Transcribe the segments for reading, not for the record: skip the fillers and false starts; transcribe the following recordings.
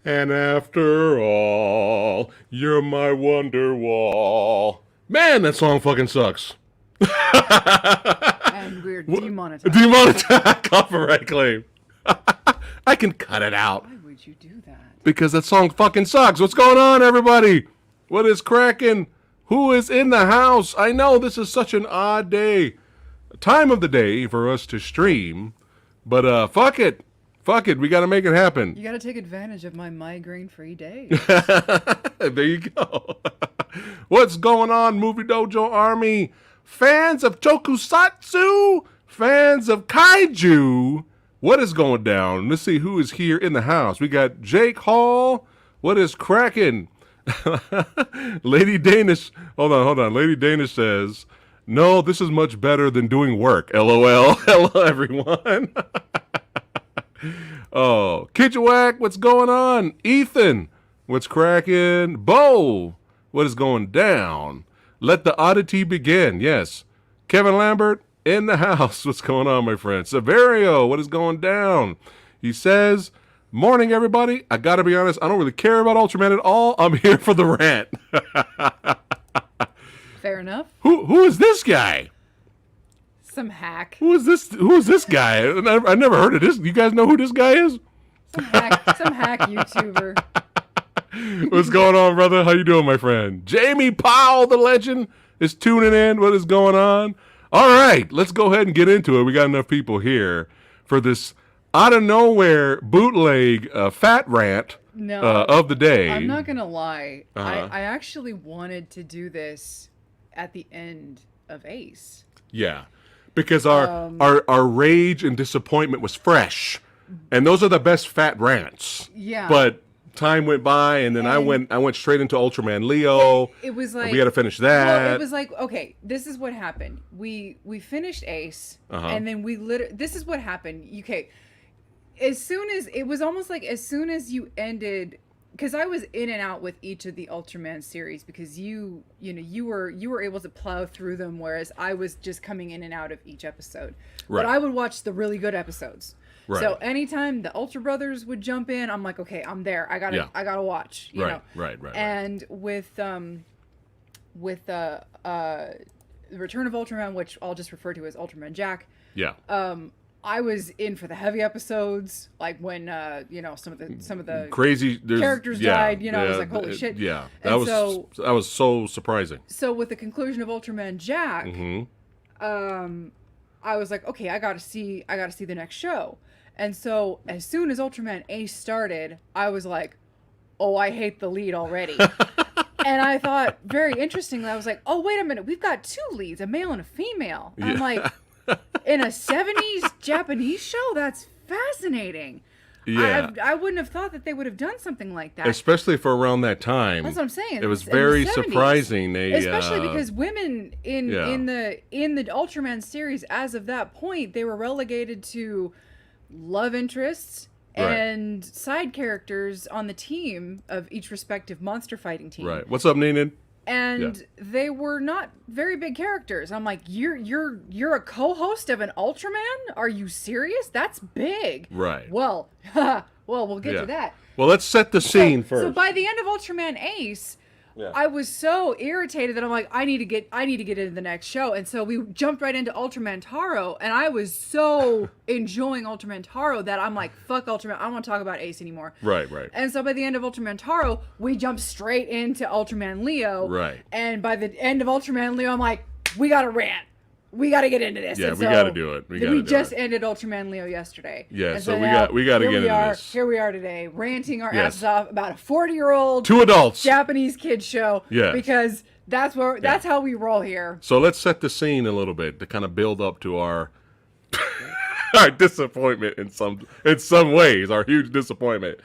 And after all, you're my wonder wall. Man, that song fucking sucks. And we're demonetized. Demonetized. Copyright claim. I can cut it out. Why would you do that? Because that song fucking sucks. What's going on, everybody? What is cracking? Who is in the house? I know this is such an odd day. Time of the day for us to stream. But fuck it. Fuck it. We got to make it happen. You got to take advantage of my migraine-free day. There you go. What's going on, Movie Dojo Army? Fans of tokusatsu? Fans of kaiju? What is going down? Let's see who is here in the house. We got Jake Hall. What is cracking? Lady Danish. Hold on. Lady Danish says, no, this is much better than doing work. LOL. Hello, everyone. Oh, Kitchwack, what's going on? Ethan, what's cracking? Bo, what is going down? Let the oddity begin. Yes. Kevin Lambert in the house. What's going on, my friend? Severio, what is going down? He says, morning, everybody. I got to be honest, I don't really care about Ultraman at all. I'm here for the rant. Fair enough. Who is this guy? Some hack. Who is this guy? I never heard of this. You guys know who this guy is? Some hack YouTuber. What's going on, brother? How you doing, my friend? Jamie Powell, the legend, is tuning in. What is going on? All right, let's go ahead and get into it. We got enough people here for this out of nowhere bootleg Phat rant of the day. I'm not gonna lie. I actually wanted to do this at the end of Ace. Yeah, because our rage and disappointment was fresh, and those are the best Phat rants. Yeah, but time went by, and then I went straight into Ultraman Leo. It was like we had to finish that. Well, it was like, okay, this is what happened. We finished Ace, and then this is what happened. Okay, as soon as you ended, because I was in and out with each of the Ultraman series, because you were able to plow through them, whereas I was just coming in and out of each episode. Right. But I would watch the really good episodes. Right. So anytime the Ultra Brothers would jump in, I'm like, okay, I'm there. I gotta watch. You know? Right. And with the Return of Ultraman, which I'll just refer to as Ultraman Jack. Yeah. I was in for the heavy episodes, like when some of the crazy characters died. I was like, holy shit. Yeah, that was so surprising. So with the conclusion of Ultraman Jack, I was like, okay, I gotta see the next show. And so as soon as Ultraman Ace started, I was like, oh, I hate the lead already. And I thought, very interestingly, I was like, oh, wait a minute, we've got two leads, a male and a female. And I'm like, in a 70s Japanese show? That's fascinating. Yeah. I wouldn't have thought that they would have done something like that. Especially for around that time. That's what I'm saying. It was very surprising. Especially because women in the Ultraman series, as of that point, they were relegated to love interests and side characters on the team of each respective monster fighting team. Right. What's up, Neenan? And they were not very big characters. I'm like, you're a co-host of an Ultraman? Are you serious? That's big. Right. Well, we'll get to that. Well, let's set the scene first. So by the end of Ultraman Ace, I was so irritated that I'm like, I need to get into the next show. And so we jumped right into Ultraman Taro, and I was so enjoying Ultraman Taro that I'm like, fuck Ultraman, I don't want to talk about Ace anymore. Right. And so by the end of Ultraman Taro, we jumped straight into Ultraman Leo. Right. And by the end of Ultraman Leo, I'm like, we got to rant. We got to get into this. Yeah, and we got to do it. We just ended Ultraman Leo yesterday. Yeah, and so we got to get into this. Here we are today, ranting our asses off about a 40-year-old two adults Japanese kid show. Yeah, because that's how we roll here. So let's set the scene a little bit to kind of build up to our our disappointment in some ways, our huge disappointment.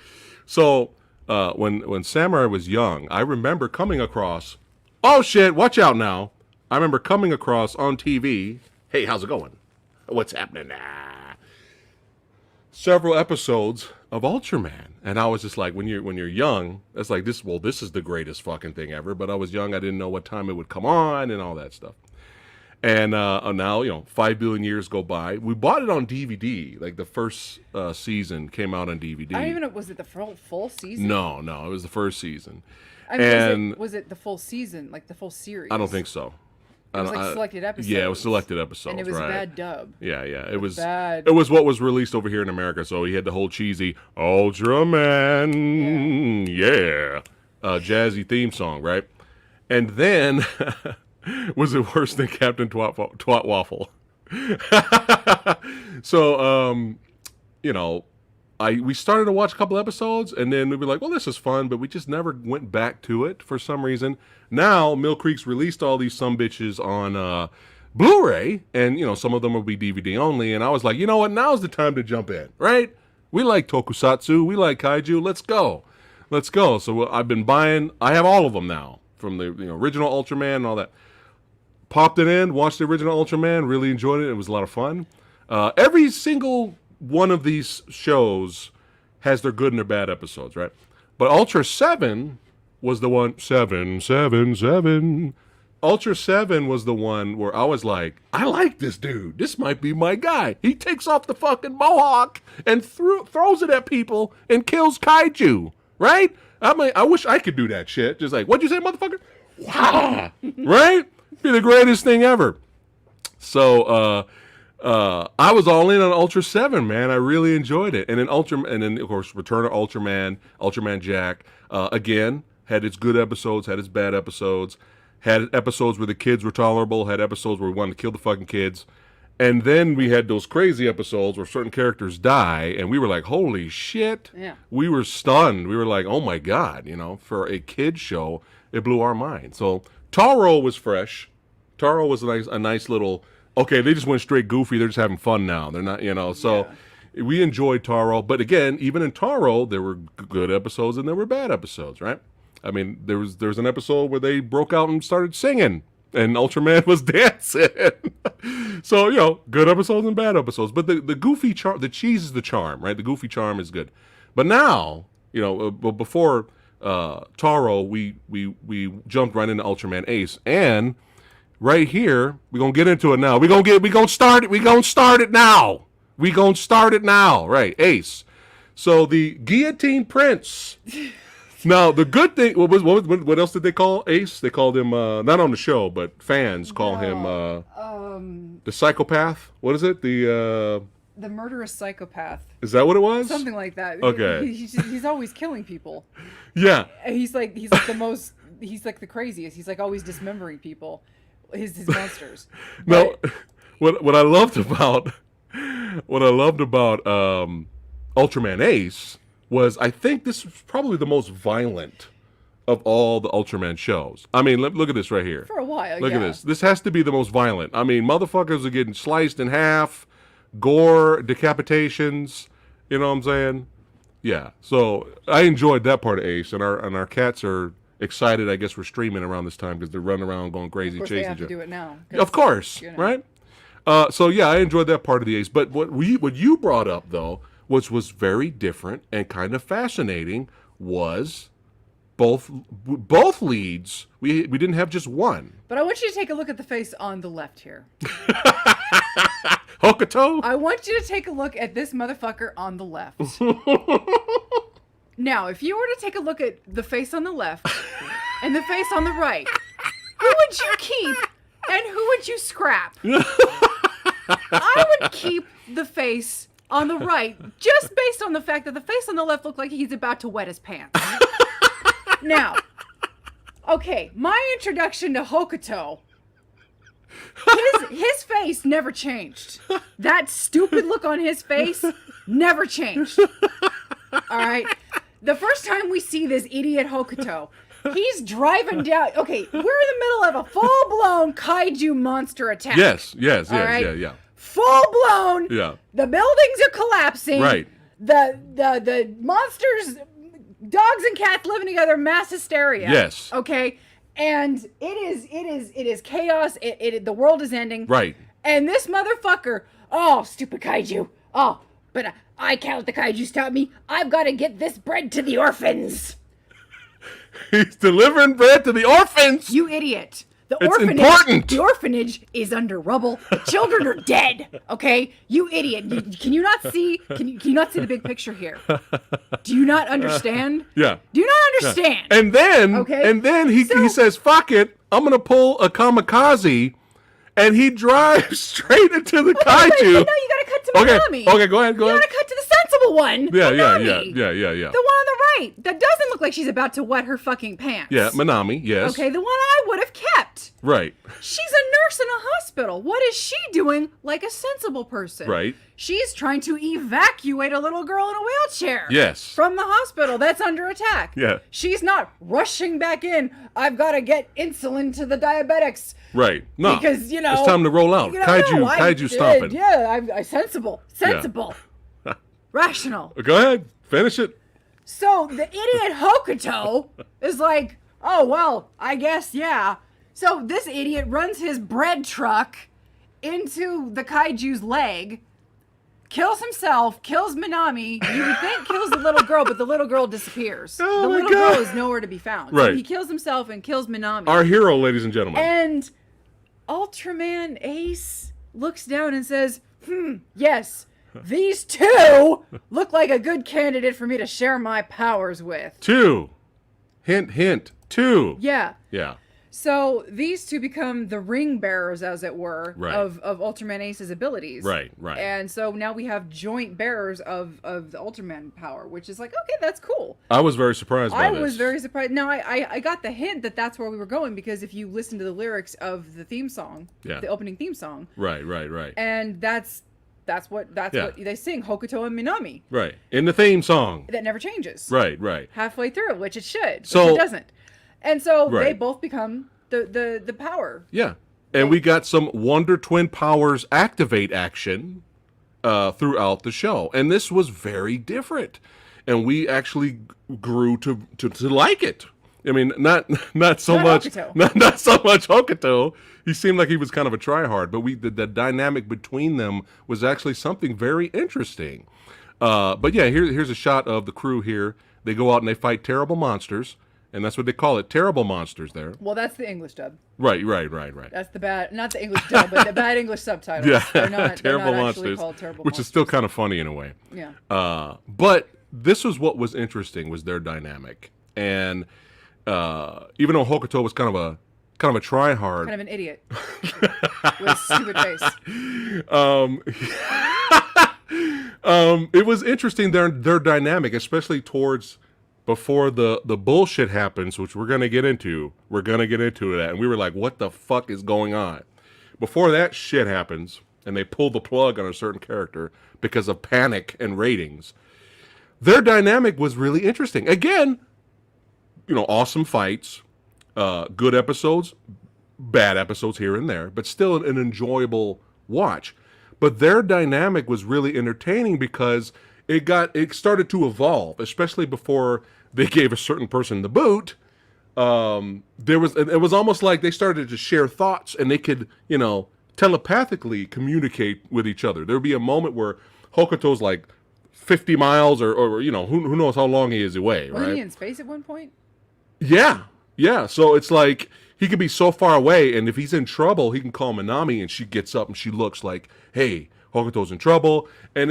So when Samurai was young, I remember coming across. Oh shit! Watch out now. I remember coming across on TV, hey, how's it going? What's happening? Several episodes of Ultraman. And I was just like, when you're young, it's like this is the greatest fucking thing ever. But I was young, I didn't know what time it would come on and all that stuff. And now, 5 billion years go by. We bought it on DVD. Like the first season came out on DVD. I don't even know. Was it the full season? No, it was the first season. I mean, and was it the full season, like the full series? I don't think so. It was like selected episodes. Yeah, it was selected episodes. And it was right. a bad dub. Yeah. It was bad. It was what was released over here in America. So he had the whole cheesy Ultraman, jazzy theme song, right? And then was it worse than Captain Twat Waffle? So we started to watch a couple episodes, and then we'd be like, well, this is fun, but we just never went back to it for some reason. Now, Mill Creek's released all these sumbitches on Blu-ray, and, some of them will be DVD only, and I was like, you know what, now's the time to jump in, right? We like tokusatsu, we like kaiju, let's go. So I've been buying, I have all of them now, from the original Ultraman and all that. Popped it in, watched the original Ultraman, really enjoyed it, it was a lot of fun. Every single one of these shows has their good and their bad episodes, right? But Ultra 7 was the one, 777. Ultra 7 was the one where I was like, I like this dude. This might be my guy. He takes off the fucking mohawk and throws it at people and kills kaiju, right? I mean, I wish I could do that shit. Just like, what'd you say, motherfucker? Wow. Right? Be the greatest thing ever. So, I was all in on Ultra 7, man. I really enjoyed it. And then of course, Return of Ultraman, Ultraman Jack, again, had its good episodes, had its bad episodes, had episodes where the kids were tolerable, had episodes where we wanted to kill the fucking kids. And then we had those crazy episodes where certain characters die, and we were like, holy shit. Yeah. We were stunned. We were like, oh my God, for a kid show, it blew our mind. So Taro was fresh. Taro was a nice little... Okay, they just went straight goofy. They're just having fun now. They're not, So we enjoyed Taro. But again, even in Taro, there were good episodes and there were bad episodes, right? I mean, there was an episode where they broke out and started singing, and Ultraman was dancing. So, good episodes and bad episodes. But the goofy charm, the cheese is the charm, right? The goofy charm is good. But now, before Taro, we jumped right into Ultraman Ace, and right here, we're gonna get into it now. We're gonna start it now. Right, Ace. So the Guillotine Prince. Now the good thing, what else did they call Ace? They called him not on the show, but fans call him the psychopath. What is it? The murderous psychopath. Is that what it was? Something like that. Okay. He's always killing people. Yeah. He's like the most. He's like the craziest. He's like always dismembering people. His monsters. No, what I loved about Ultraman Ace was, I think this was probably the most violent of all the Ultraman shows. I mean, look at this right here. For a while, Look at this. This has to be the most violent. I mean, motherfuckers are getting sliced in half, gore, decapitations. You know what I'm saying? Yeah. So I enjoyed that part of Ace, and our cats are excited. I guess we're streaming around this time because they're running around going crazy, chasing. They have to do it now. Of course, right? So yeah, I enjoyed that part of the Ace. But what you brought up though, which was very different and kind of fascinating, was both leads. We didn't have just one. But I want you to take a look at the face on the left here. Hokuto? I want you to take a look at this motherfucker on the left. Now, if you were to take a look at the face on the left and the face on the right, who would you keep and who would you scrap? I would keep the face on the right just based on the fact that the face on the left looked like he's about to wet his pants. Now, okay, my introduction to Hokuto, his face never changed. That stupid look on his face never changed. All right? The first time we see this idiot Hokuto, he's driving down. Okay, we're in the middle of a full-blown kaiju monster attack. Yes, right? yeah. Full-blown. Yeah. The buildings are collapsing. Right. The monsters, dogs and cats living together, mass hysteria. Yes. Okay, and it is chaos. The world is ending. Right. And this motherfucker, stupid kaiju. But I can't let the kaiju stop me. I've got to get this bread to the orphans. He's delivering bread to the orphans. You idiot. It's important. The orphanage is under rubble. The children are dead. Okay, you idiot. Can you not see? Can you not see the big picture here? Do you not understand? Yeah. Do you not understand? Yeah. And then he says, "Fuck it, I'm gonna pull a kamikaze," and he drives straight into the kaiju. Wait, no, you gotta cut to Minami. Okay, go ahead. You gotta cut to the sensible one. Yeah. Minami. The one on the right that doesn't look like she's about to wet her fucking pants. Yeah, Minami. Yes. Okay, the one I would have kept. Right. She's a nurse in a hospital. What is she doing like a sensible person? Right. She's trying to evacuate a little girl in a wheelchair. Yes. From the hospital that's under attack. Yeah. She's not rushing back in. I've got to get insulin to the diabetics. Right. No. Because, it's time to roll out. Kaiju stomping. Yeah, I sensible. Yeah. Rational. Go ahead. Finish it. So the idiot Hokuto is like, oh, well, I guess, yeah. So this idiot runs his bread truck into the kaiju's leg, kills himself, kills Minami. You would think kills the little girl, but the little girl disappears. Oh the my little God. girl is nowhere to be found. Right. So he kills himself and kills Minami. Our hero, ladies and gentlemen. And Ultraman Ace looks down and says, yes, these two look like a good candidate for me to share my powers with. Two. Hint, hint. Two. Yeah. Yeah. So these two become the ring bearers, as it were, right. of Ultraman Ace's abilities. Right. And so now we have joint bearers of the Ultraman power, which is like, okay, that's cool. I was very surprised by this. I was very surprised. Now, I got the hint that that's where we were going, because if you listen to the lyrics of the theme song, the opening theme song. Right. And that's what they sing, Hokuto and Minami. Right. In the theme song. That never changes. Right. Halfway through, which it should, so, which it doesn't. And so right. they both become the power. Yeah. And we got some Wonder Twin Powers activate action throughout the show. And this was very different. And we actually grew to like it. I mean, not so much Hokuto. He seemed like he was kind of a tryhard, but the dynamic between them was actually something very interesting. But yeah, here's a shot of the crew here. They go out and they fight terrible monsters. And that's what they call it, terrible monsters there. Well, that's the English dub. Right. That's the bad, not the English dub, but the bad English subtitles. Yeah, they're not terrible monsters, called terrible which monsters. Is still kind of funny in a way. Yeah. But this was what was interesting, was their dynamic. And even though Hokuto was kind of a try-hard. Kind of an idiot. With a stupid face. It was interesting, their dynamic, especially towards before the bullshit happens, which we're going to get into. We're going to get into that. And we were like, what the fuck is going on? Before that shit happens, and they pull the plug on a certain character because of panic and ratings, their dynamic was really interesting. Again, awesome fights, good episodes, bad episodes here and there, but still an enjoyable watch. But their dynamic was really entertaining because it started to evolve, especially before they gave a certain person the boot. It was almost like they started to share thoughts, and they could, telepathically communicate with each other. There would be a moment where Hokuto's like 50 miles or who knows how long he is away, right? Wasn't he in space at one point? Yeah. So it's like he could be so far away, and if he's in trouble, he can call Minami, and she gets up and she looks like, hey, Hokuto's in trouble. And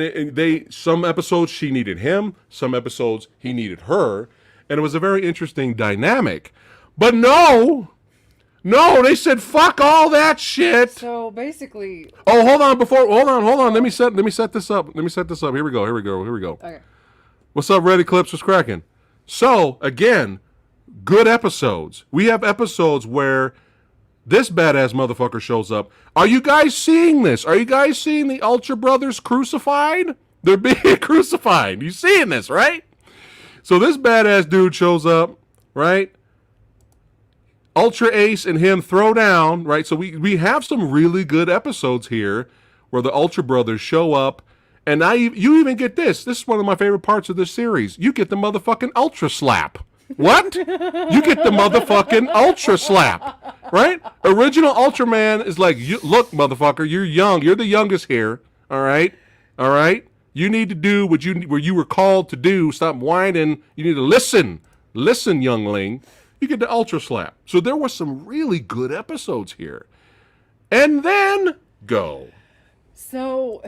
some episodes she needed him, some episodes he needed her, and it was a very interesting dynamic. But no, they said fuck all that shit. So basically, hold on. Let me set this up. Here we go. Okay. What's up, Ready Clips? What's cracking? So again, good episodes. We have episodes where this badass motherfucker shows up. Are you guys seeing this? Are you guys seeing the Ultra Brothers crucified? They're being crucified. You seeing this, right? So this badass dude shows up, right? Ultra Ace and him throw down, right? So we have some really good episodes here where the Ultra Brothers show up. And you even get this. This is one of my favorite parts of this series. You get the motherfucking Ultra Slap. What? You get the motherfucking Ultra Slap, right? Original Ultraman is like, look, motherfucker, you're young. You're the youngest here, all right? You need to do what you were called to do. Stop whining. You need to listen, youngling. you get the Ultra Slap. So there were some really good episodes here. And then go. So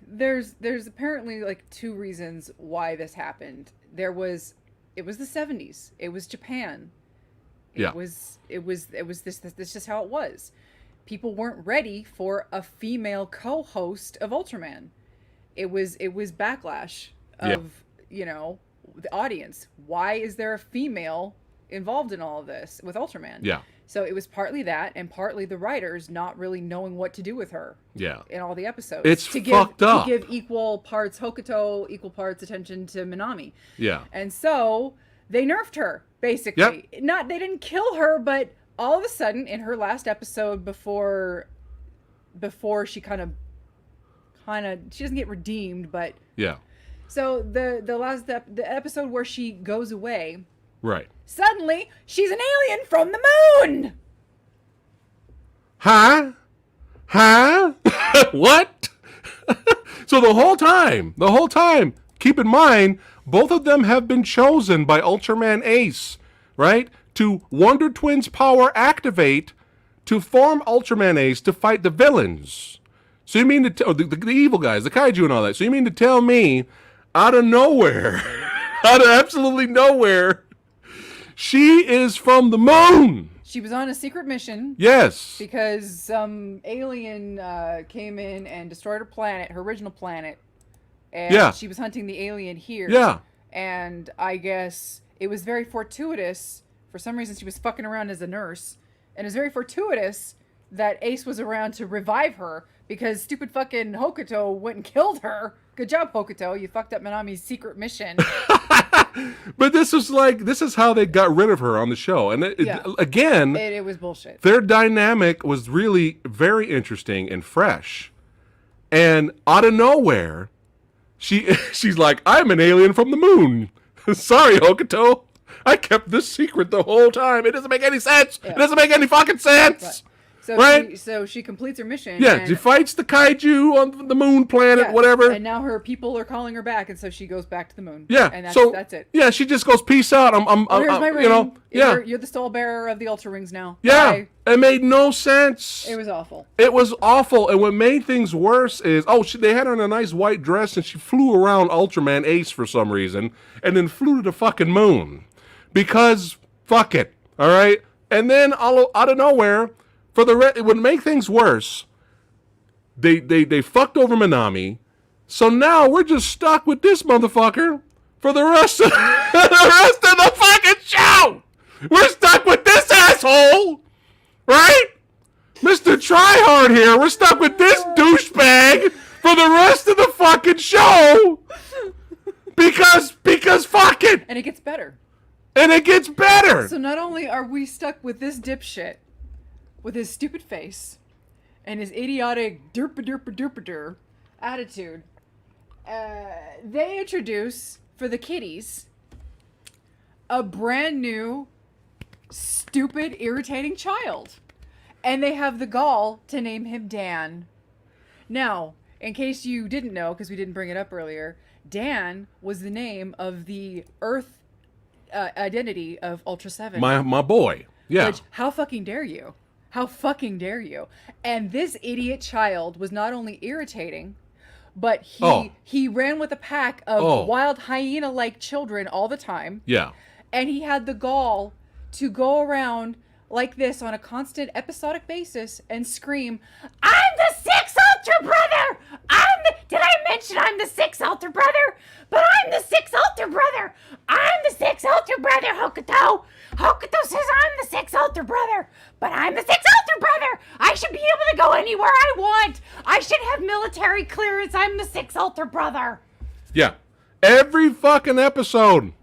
there's apparently like two reasons why this happened. It was the 70s. It was Japan. It was this is how it was. People weren't ready for a female co-host of Ultraman. It was backlash of, the audience. Why is there a female involved in all of this with Ultraman? Yeah. So it was partly that, and partly the writers not really knowing what to do with her. Yeah. In all the episodes. It's fucked up. To give equal parts Hokuto, equal parts attention to Minami. Yeah. And so they nerfed her, basically. Yep. They didn't kill her, but all of a sudden, in her last episode before she kind of she doesn't get redeemed, but yeah. So the episode where she goes away, right? Suddenly she's an alien from the moon. Huh? What? So the whole time, keep in mind, both of them have been chosen by Ultraman Ace, right? To Wonder Twins power activate to form Ultraman Ace to fight the villains. So you mean to the evil guys, the kaiju and all that. So you mean to tell me, out of nowhere, out of absolutely nowhere, she is from the moon? She was on a secret mission. Yes. Because some alien came in and destroyed her planet, her original planet. And she was hunting the alien here. Yeah. And I guess it was very fortuitous. For some reason, she was fucking around as a nurse. And it was very fortuitous that Ace was around to revive her because stupid fucking Hokuto went and killed her. Good job, Hokuto. You fucked up Minami's secret mission. But this is how they got rid of her on the show. And again, it was bullshit. Their dynamic was really very interesting and fresh. And out of nowhere, she's like, I'm an alien from the moon. Sorry, Hokuto. I kept this secret the whole time. It doesn't make any sense. Yeah. It doesn't make any fucking sense. Right. So she completes her mission. Yeah, she fights the kaiju on the moon planet, whatever. And now her people are calling her back, and so she goes back to the moon. Yeah, and that's it. Yeah, she just goes, peace out. Here's my ring. Yeah. You're the soul bearer of the Ultra Rings now. Yeah, bye. It made no sense. It was awful. It was awful, and what made things worse is, they had her in a nice white dress, and she flew around Ultraman Ace for some reason, and then flew to the fucking moon. Because, fuck it, all right? And then, out of nowhere, it would make things worse. They fucked over Minami, so now we're just stuck with this motherfucker for the rest of the fucking show. We're stuck with this asshole, right? Mr. Tryhard here. We're stuck with this douchebag for the rest of the fucking show because fuck it. And it gets better. So not only are we stuck with this dipshit with his stupid face and his idiotic derp attitude, they introduce for the kiddies a brand new stupid irritating child, and they have the gall to name him Dan. Now, in case you didn't know, because we didn't bring it up earlier, Dan was the name of the Earth identity of Ultra 7. My boy. Yeah. Which, how fucking dare you? How fucking dare you? And this idiot child was not only irritating, but he ran with a pack of wild hyena-like children all the time. Yeah. And he had the gall to go around like this on a constant episodic basis and scream, I'm the sixth Ultra Brother! Did I mention I'm the sixth Ultra Brother? But I'm the sixth Ultra Brother! I'm the sixth Ultra Brother, Hokuto! Hokuto says I'm the sixth Ultra Brother! But I'm the sixth Ultra Brother! I should be able to go anywhere I want! I should have military clearance! I'm the sixth Ultra Brother! Yeah. Every fucking episode.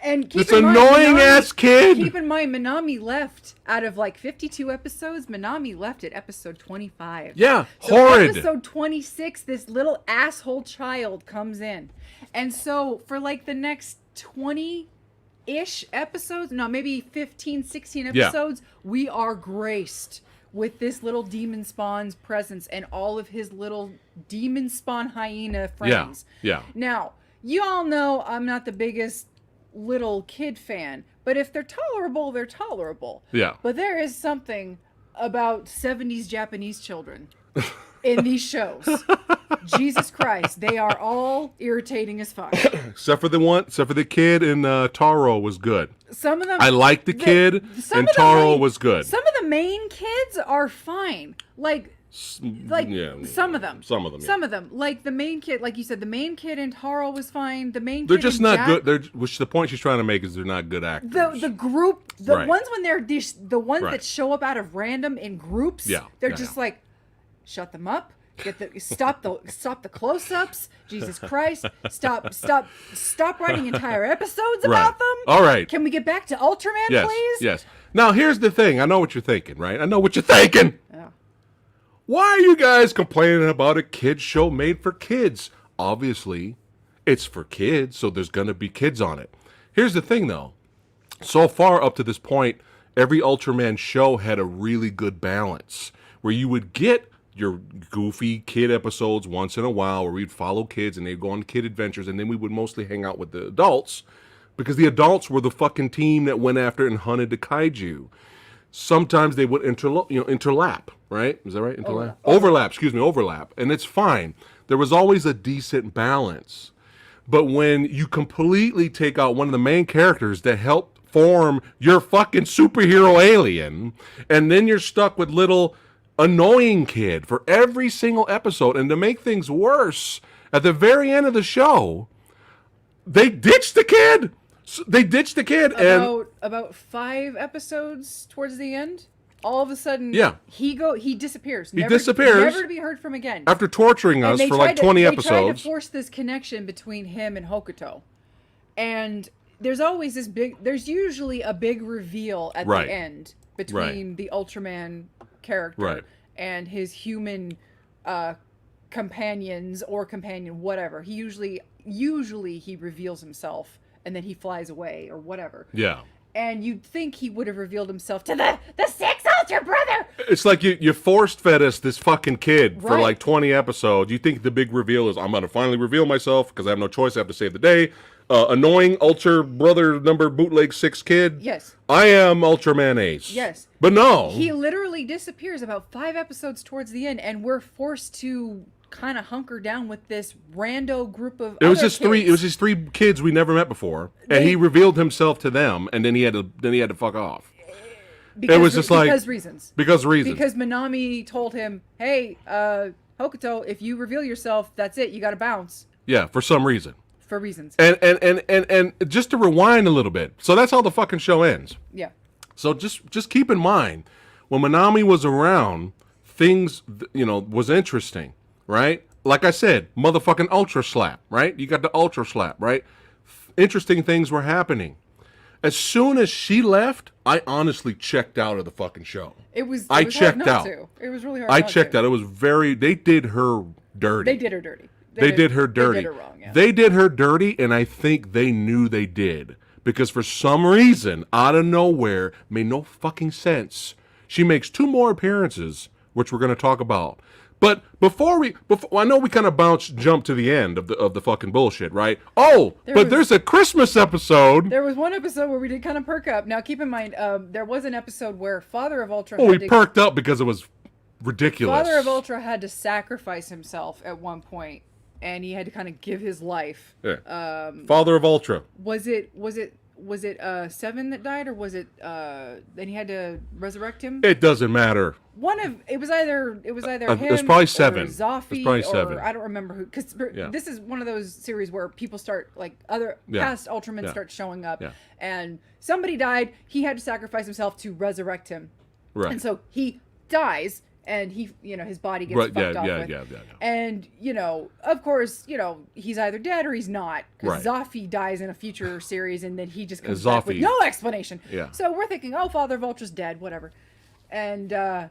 And this annoying ass kid. Keep in mind, Minami left out of like 52 episodes. Minami left at episode 25. Yeah, so horrid. Episode 26, this little asshole child comes in, and so for like the next 20-ish episodes, no, maybe 15, 16 episodes, we are graced with this little demon spawn's presence and all of his little demon spawn hyena friends. Yeah. Now, you all know I'm not the biggest little kid fan. But if they're tolerable, they're tolerable. Yeah. But there is something about 70s Japanese children in these shows. Jesus Christ, they are all irritating as fuck. Except for the kid in Taro was good. Some of them, I liked the kid, and Taro was good. Some of the main kids are fine. Yeah, some of them. Some of them. Yeah. Some of them. Like the main kid, like you said, the main kid in Taro was fine. The main They're kid just in not Jack, good. Which the point she's trying to make is they're not good actors. The group, the Right. ones when they're the ones Right. that show up out of random in groups. Yeah. They're Yeah, just yeah. like, shut them up. Stop the close-ups. Jesus Christ! Stop writing entire episodes about them. All right. Can we get back to Ultraman, Yes. please? Yes. Now here's the thing. I know what you're thinking, right? I know what you're thinking. Yeah. Why are you guys complaining about a kids show made for kids? Obviously, it's for kids, so there's going to be kids on it. Here's the thing, though. So far up to this point, every Ultraman show had a really good balance where you would get your goofy kid episodes once in a while where we'd follow kids and they'd go on kid adventures, and then we would mostly hang out with the adults because the adults were the fucking team that went after and hunted the kaiju. Sometimes they would interlap, right? Is that right? Overlap. And it's fine. There was always a decent balance. But when you completely take out one of the main characters that helped form your fucking superhero alien, and then you're stuck with little annoying kid for every single episode, and to make things worse, at the very end of the show, they ditched the kid. About 5 episodes towards the end, all of a sudden, he disappears. He disappears, never to be heard from again. After torturing us for like 20 episodes. They tried to force this connection between him and Hokuto, and there's usually a big reveal at the end between the Ultraman character and his human companion, whatever. He usually he reveals himself and then he flies away or whatever. Yeah. And you'd think he would have revealed himself to the 6 Ultra brother. It's like you forced fed us this fucking kid for like 20 episodes. You think the big reveal is I'm going to finally reveal myself because I have no choice. I have to save the day. Annoying Ultra brother number bootleg 6 kid. Yes. I am Ultraman Ace. Yes. But no. He literally disappears about 5 episodes towards the end, and we're forced to kind of hunker down with this rando group of It was just three kids we never met before, and he revealed himself to them, and then he had to fuck off. Because reasons. Because Minami told him, "Hey, Hokuto, if you reveal yourself, that's it. You got to bounce." Yeah, for some reason. For reasons. And just to rewind a little bit. So that's how the fucking show ends. Yeah. So just keep in mind, when Minami was around, things was interesting. Right? Like I said, motherfucking Ultra Slap, right? You got the Ultra Slap, right? Interesting things were happening. As soon as she left, I honestly checked out of the fucking show. I checked out. It was really hard. I checked out. It was they did her dirty. They did her dirty. They did her dirty. They did her wrong, yeah. They did her dirty, and I think they knew they did. Because for some reason, out of nowhere, made no fucking sense. She makes 2 more appearances, which we're going to talk about. But before I know we kind of jump to the end of the fucking bullshit, right? There's a Christmas episode. There was one episode where we did kind of perk up. Now keep in mind, there was an episode where Father of Ultra. We perked up because it was ridiculous. Father of Ultra had to sacrifice himself at one point, and he had to kind of give his life. Yeah. Father of Ultra. Was it 7 that died, or was it then he had to resurrect him? It doesn't matter. It was either him. It's probably 7. Or Zaffi, it's probably 7. Or I don't remember who. Because this is one of those series where people start past Ultramen start showing up, and somebody died. He had to sacrifice himself to resurrect him, and so he dies. And he, his body gets fucked off with. And, of course, he's either dead or he's not. Because Zaffi dies in a future series, and then he just comes back with no explanation. Yeah. So we're thinking, Father of Ultra's dead, whatever. And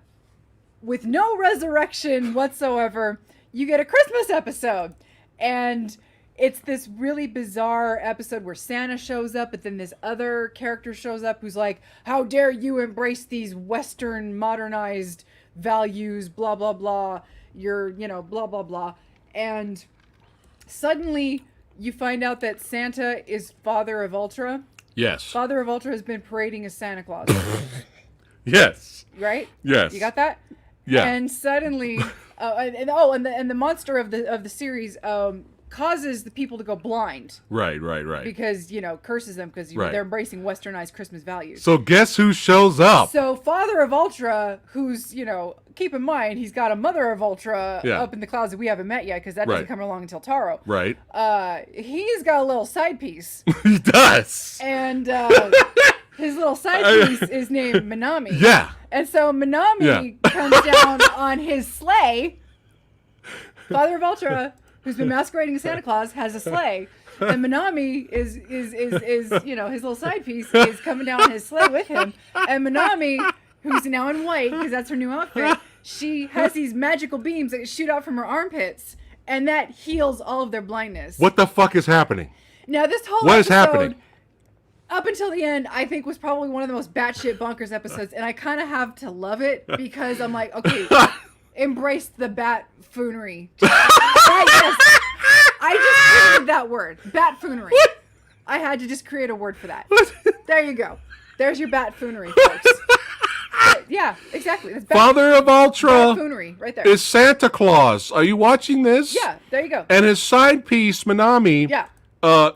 with no resurrection whatsoever, you get a Christmas episode. And it's this really bizarre episode where Santa shows up, but then this other character shows up who's like, how dare you embrace these Western modernized values, blah blah blah, you're blah blah blah. And suddenly you find out that Santa is Father of Ultra. Yes. Father of Ultra has been parading as Santa Claus. Yes. Right? Yes. You got that? Yeah. And suddenly, and the monster of the series causes the people to go blind. Right. Because, curses them because Right. they're embracing westernized Christmas values. So guess who shows up? So Father of Ultra, who's, keep in mind, he's got a Mother of Ultra up in the clouds that we haven't met yet because that doesn't come along until Taro. Right. He's got a little side piece. He does. And his little side piece is named Minami. Yeah. And so Minami comes down on his sleigh. Father of Ultra, who's been masquerading as Santa Claus, has a sleigh. And Minami is his little side piece is coming down on his sleigh with him. And Minami, who's now in white because that's her new outfit, she has these magical beams that shoot out from her armpits, and that heals all of their blindness. What the fuck is happening? Now this whole What is episode, happening? Up until the end, I think was probably one of the most batshit bonkers episodes, and I kind of have to love it because I'm like, okay, embrace the bat foonery. Right, yes. I just created that word, bat foonery. I had to just create a word for that. There you go. There's your bat foonery, folks. Yeah, exactly. That's Father of Ultra bat foonery right there. is Santa Claus. Are you watching this? Yeah, there you go. And his side piece, Minami,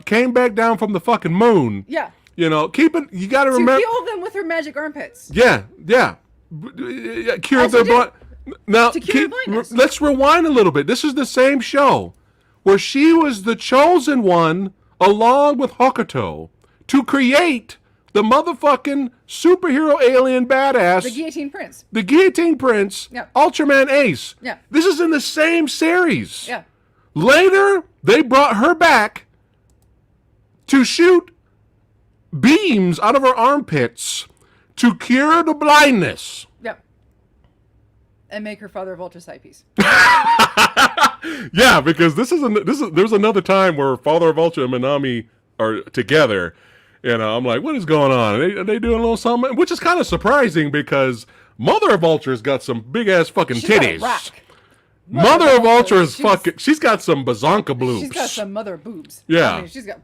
came back down from the fucking moon. Yeah. You got to remember. To heal them with her magic armpits. Yeah. Cure As their you do. blood. Now, To cure blindness. let's rewind a little bit. This is the same show where she was the chosen one, along with Hokuto, to create the motherfucking superhero alien badass. The Guillotine Prince. The Guillotine Prince. Yeah. Ultraman Ace. Yeah. This is in the same series. Yeah. Later, they brought her back to shoot beams out of her armpits to cure the blindness. Yep. And make her Father of Ultra side piece. Yeah, because there's another time where Father of Ultra and Minami are together, and I'm like, what is going on? Are they doing a little something? Which is kind of surprising because Mother of Ultra's got some big ass fucking She's got a titties. rack. Mother of Ultra is she's got some bazonka boobs. She's got some mother boobs. Yeah. I mean, she's got.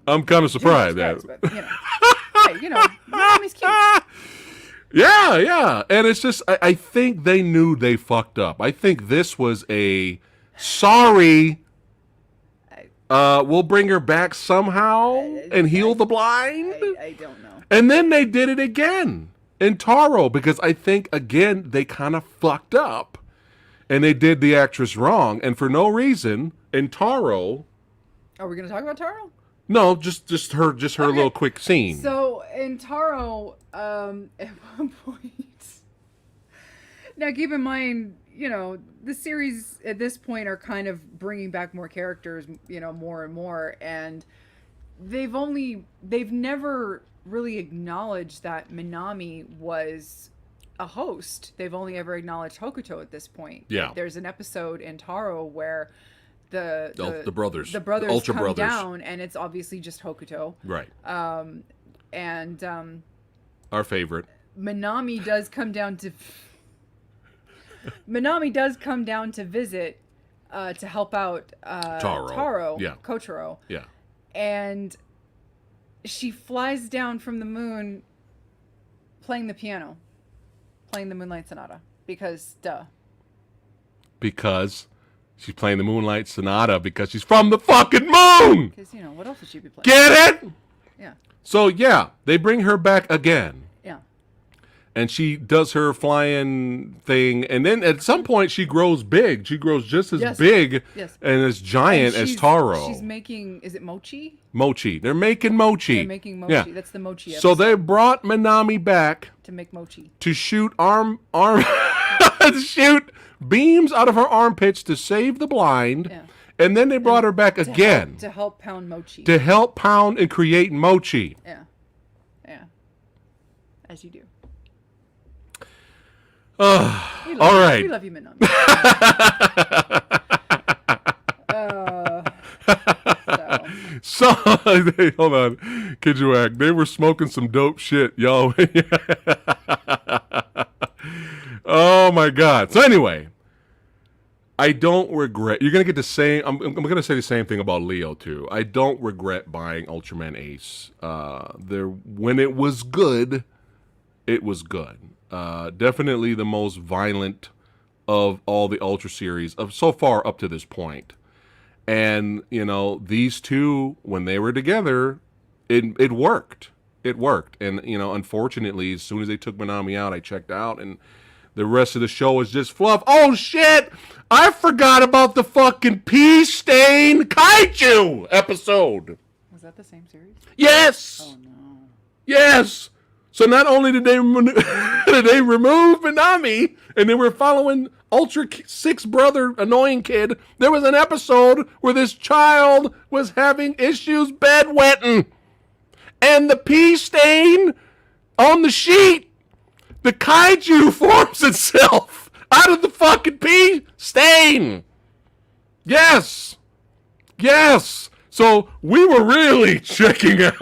I'm kind of surprised at but, hey, Minami's cute. Yeah. And it's just, I think they knew they fucked up. I think this was a sorry, we'll bring her back somehow and heal the blind. I don't know. And then they did it again in Taro because I think, again, they kind of fucked up and they did the actress wrong. And for no reason, in Taro... Are we going to talk about Taro? No, just her little quick scene. So in Taro, at one point, now keep in mind, the series at this point are kind of bringing back more characters, more and more, and they've never really acknowledged that Minami was a host. They've only ever acknowledged Hokuto at this point. Yeah. There's an episode in Taro where the brothers Ultra come brothers down, and it's obviously just Hokuto. Right. And our favorite. Minami does come down to visit to help out Taro, yeah. Kotaro. Yeah. And she flies down from the moon playing the piano, playing the Moonlight Sonata because Because she's playing the Moonlight Sonata because she's from the fucking moon. Because what else would she be playing? Get it? Yeah. So yeah, they bring her back again. Yeah. And she does her flying thing, and then at some point she grows big. She grows just as big and as giant as Taro. She's making, is it mochi? Mochi. They're making mochi. They're making mochi. Yeah. That's the mochi episode. So they brought Minami back to make mochi. To shoot to shoot beams out of her armpits to save the blind. Yeah. And then they brought her back again. To help pound mochi. To help pound and create mochi. Yeah. Yeah. As you do. All right. We love you, Minami. So, hold on. Kid you act. They were smoking some dope shit, y'all. Oh, my God. So, anyway. I don't regret. You're gonna get the same. I'm gonna say the same thing about Leo too. I don't regret buying Ultraman Ace. When it was good, it was good. Definitely the most violent of all the Ultra series of so far up to this point. And these two, when they were together, it worked. It worked. And unfortunately, as soon as they took Minami out, I checked out, and the rest of the show is just fluff. Oh, shit! I forgot about the fucking Pea Stain Kaiju episode. Was that the same series? Yes! Oh, no. Yes! So not only did they did they remove Minami, and they were following Ultra Six Brother annoying kid, there was an episode where this child was having issues bedwetting. And the pea stain on the sheet, the kaiju forms itself out of the fucking pea stain. Yes. Yes. So we were really checking out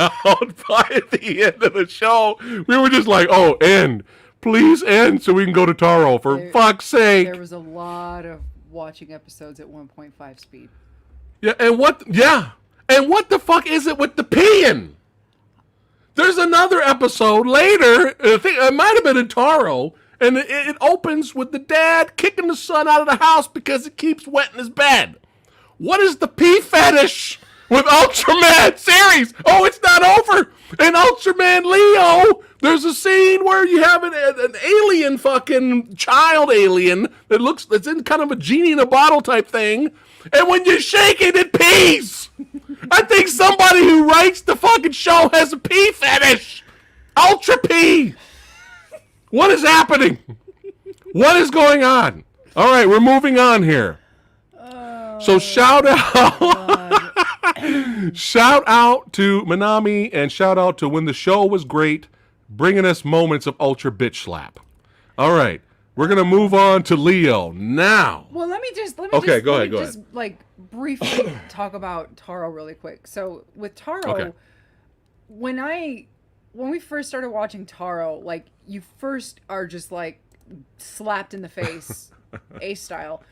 by the end of the show. We were just like, oh, end. Please end so we can go to Taro, for fuck's sake. There was a lot of watching episodes at 1.5 speed. Yeah, and what the fuck is it with the peeing? There's another episode later, I think it might have been in Taro, and it opens with the dad kicking the son out of the house because it keeps wetting his bed. What is the pee fetish with Ultraman series? Oh, it's not over. In Ultraman Leo, there's a scene where you have an alien fucking child alien that's in kind of a genie in a bottle type thing, and when you shake it, it pees. I think somebody who writes the fucking show has a pee fetish. Ultra pee. What is happening? What is going on? All right, we're moving on here. So shout out, shout out to Minami, and shout out to When the Show Was Great, bringing us moments of ultra bitch slap. All right, we're gonna move on to Leo now. Well, let me just go ahead. Just like briefly talk about Taro really quick. So with Taro, when we first started watching Taro, like you first are just like slapped in the face, Ace style,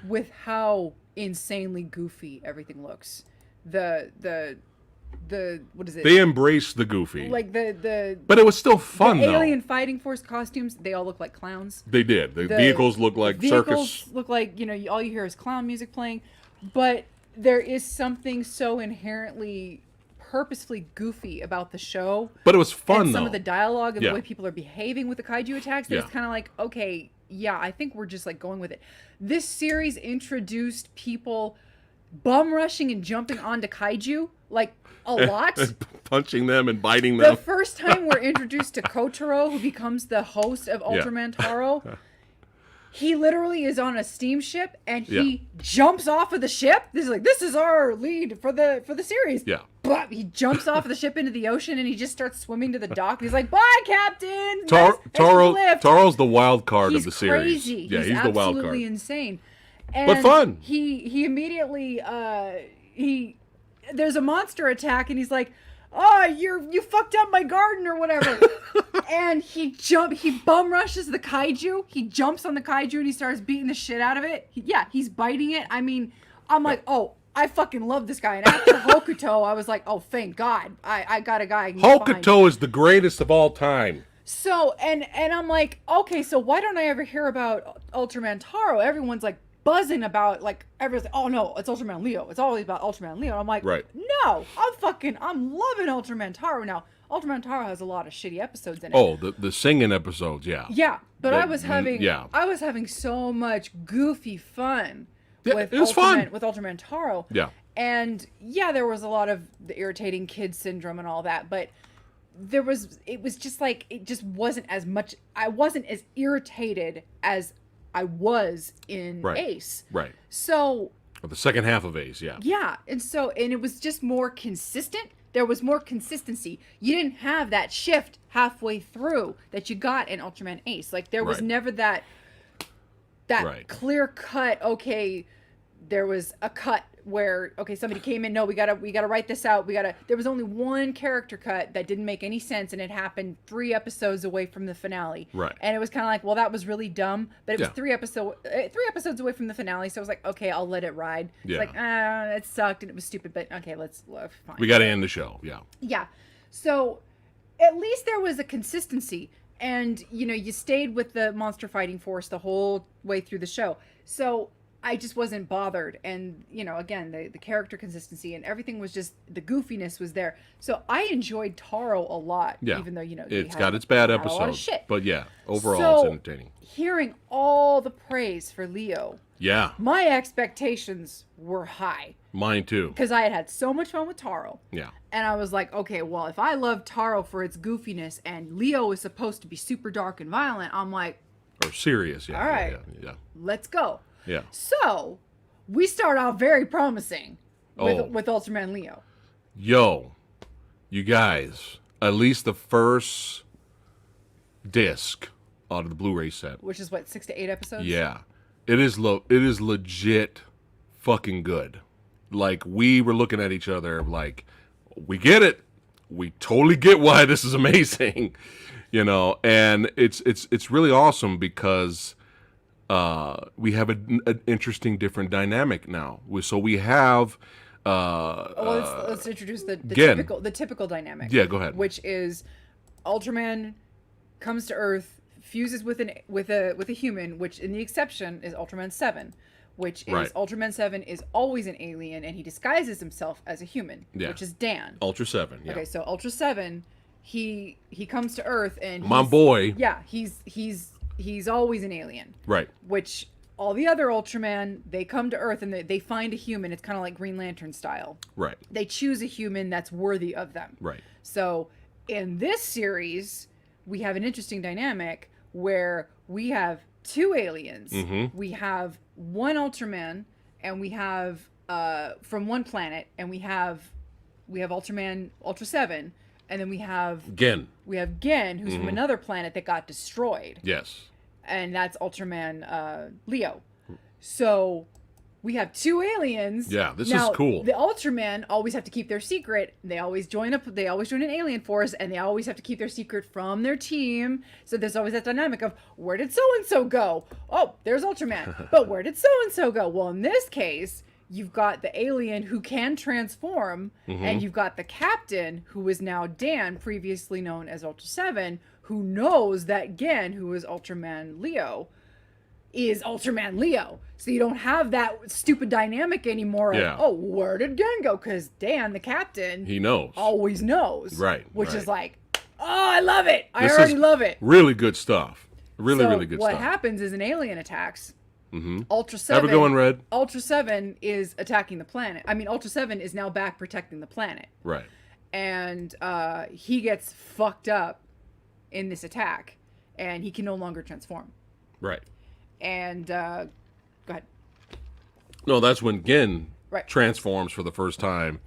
with how insanely goofy everything looks. The what is it? They embraced the goofy. Like but it was still fun the though. Alien Fighting Force costumes, they all look like clowns. They did. The vehicles look like circus. Look like, all you hear is clown music playing. But there is something so inherently purposefully goofy about the show. But it was fun and though. Some of the dialogue and the way people are behaving with the kaiju attacks, that it's kind of like, okay, yeah, I think we're just like going with it. This series introduced people bum rushing and jumping onto kaiju like a lot. Punching them and biting them. The first time we're introduced to Kotaro, who becomes the host of Ultraman Taro, he literally is on a steamship and he jumps off of the ship. This is our lead for the series. Yeah. But he jumps off of the ship into the ocean and he just starts swimming to the dock. He's like, "Bye, Captain." Taro's the wild card of the series. Crazy. Yeah, he's the wild card. Absolutely insane. And but fun. He immediately there's a monster attack and he's like, "Oh, you fucked up my garden or whatever." And he bum rushes the kaiju. He jumps on the kaiju and he starts beating the shit out of it. He's biting it. I mean, I'm like, oh, I fucking love this guy. And after Hokuto, I was like, oh, thank God, I got a guy. Hokuto is the greatest of all time. So and I'm like, okay, so why don't I ever hear about Ultraman Taro? Everyone's like buzzing about, like, everyone's like, oh no, it's Ultraman Leo. It's always about Ultraman Leo. And I'm like, no, I'm loving Ultraman Taro now. Ultraman Taro has a lot of shitty episodes in it. Oh, the singing episodes, yeah. Yeah, but I was having so much goofy fun with Ultraman Taro. Yeah. And there was a lot of the irritating kid syndrome and all that, but it was just like, it just wasn't as much. I wasn't as irritated as I was in Ace. Right. So the second half of Ace, yeah. Yeah, and it was just more consistent. There was more consistency. You didn't have that shift halfway through that you got in Ultraman Ace. Like, there was never that clear cut, okay, there was a cut where okay, somebody came in, no, we gotta write this out. There was only one character cut that didn't make any sense, and it happened 3 episodes away from the finale. Right. And it was kind of like, well, that was really dumb, but it was Yeah. 3 episodes away from the finale, so I was like, okay, I'll let it ride. Yeah. It's like, it sucked and it was stupid, but okay, let's fine. We got to end the show. Yeah. Yeah. So at least there was a consistency. And, you know, you stayed with the monster fighting force the whole way through the show. So I just wasn't bothered. And, you know, again, the character consistency and everything was just, the goofiness was there. So I enjoyed Taro a lot. Yeah. Even though, you know, it's got its bad had a lot of episodes. shit. But yeah, overall So, it's entertaining. Hearing all the praise for Leo, Yeah. my expectations were high. Mine too. Because I had so much fun with Taro. Yeah. And I was like, okay, well, if I love Taro for its goofiness and Leo is supposed to be super dark and violent, I'm like, Or serious. Yeah. all right, Yeah. let's go. Yeah. So we start out very promising with Ultraman Leo. Yo, you guys, at least the first disc out of the Blu-ray set. Which is what, 6 to 8 episodes? Yeah. It is legit fucking good. Like, we were looking at each other like, we get it. We totally get why this is amazing. You know, and it's really awesome because we have an interesting different dynamic now. So we have let's introduce the typical dynamic. Yeah, go ahead. Which is Ultraman comes to Earth, fuses with a human, which in the exception is Ultraman 7, which is Right. Ultraman 7 is always an alien and he disguises himself as a human, Yeah. which is Dan. Ultra 7. Yeah. Okay, so Ultra 7, he comes to Earth and My boy. Yeah, he's always an alien. Right. Which all the other Ultraman, they come to Earth and they find a human. It's kind of like Green Lantern style. Right. They choose a human that's worthy of them. Right. So in this series, we have an interesting dynamic where we have 2 aliens. Mm-hmm. We have one Ultraman, and we have from one planet, and we have Ultraman Ultra 7, and then we have Gen. Gen, who's from another planet that got destroyed. Yes. And that's Ultraman Leo. So we have 2 aliens. Yeah, this now, is cool. The Ultramen always have to keep their secret. They always join an alien force, and they always have to keep their secret from their team. So there's always that dynamic of, where did so-and-so go? Oh, there's Ultraman. But where did so-and-so go? Well, in this case, you've got the alien who can transform, and you've got the captain, who is now Dan, previously known as Ultra 7, who knows that Gen, who is Ultraman Leo, is Ultraman Leo. So you don't have that stupid dynamic anymore of, Yeah. oh, where did Gen go? Because Dan, the captain, He knows. always knows. Right, Which right. is like, oh, I love it. I This already is love it. Really good stuff. Really, So really good what stuff. happens is an alien attacks. Mm-hmm. Ultra 7. Have a good one, Red. Ultra 7 is attacking the planet. I mean, Ultra 7 is now back protecting the planet. Right. And he gets fucked up in this attack. And he can no longer transform. Right. And, go ahead. No, that's when Gen Right. transforms for the first time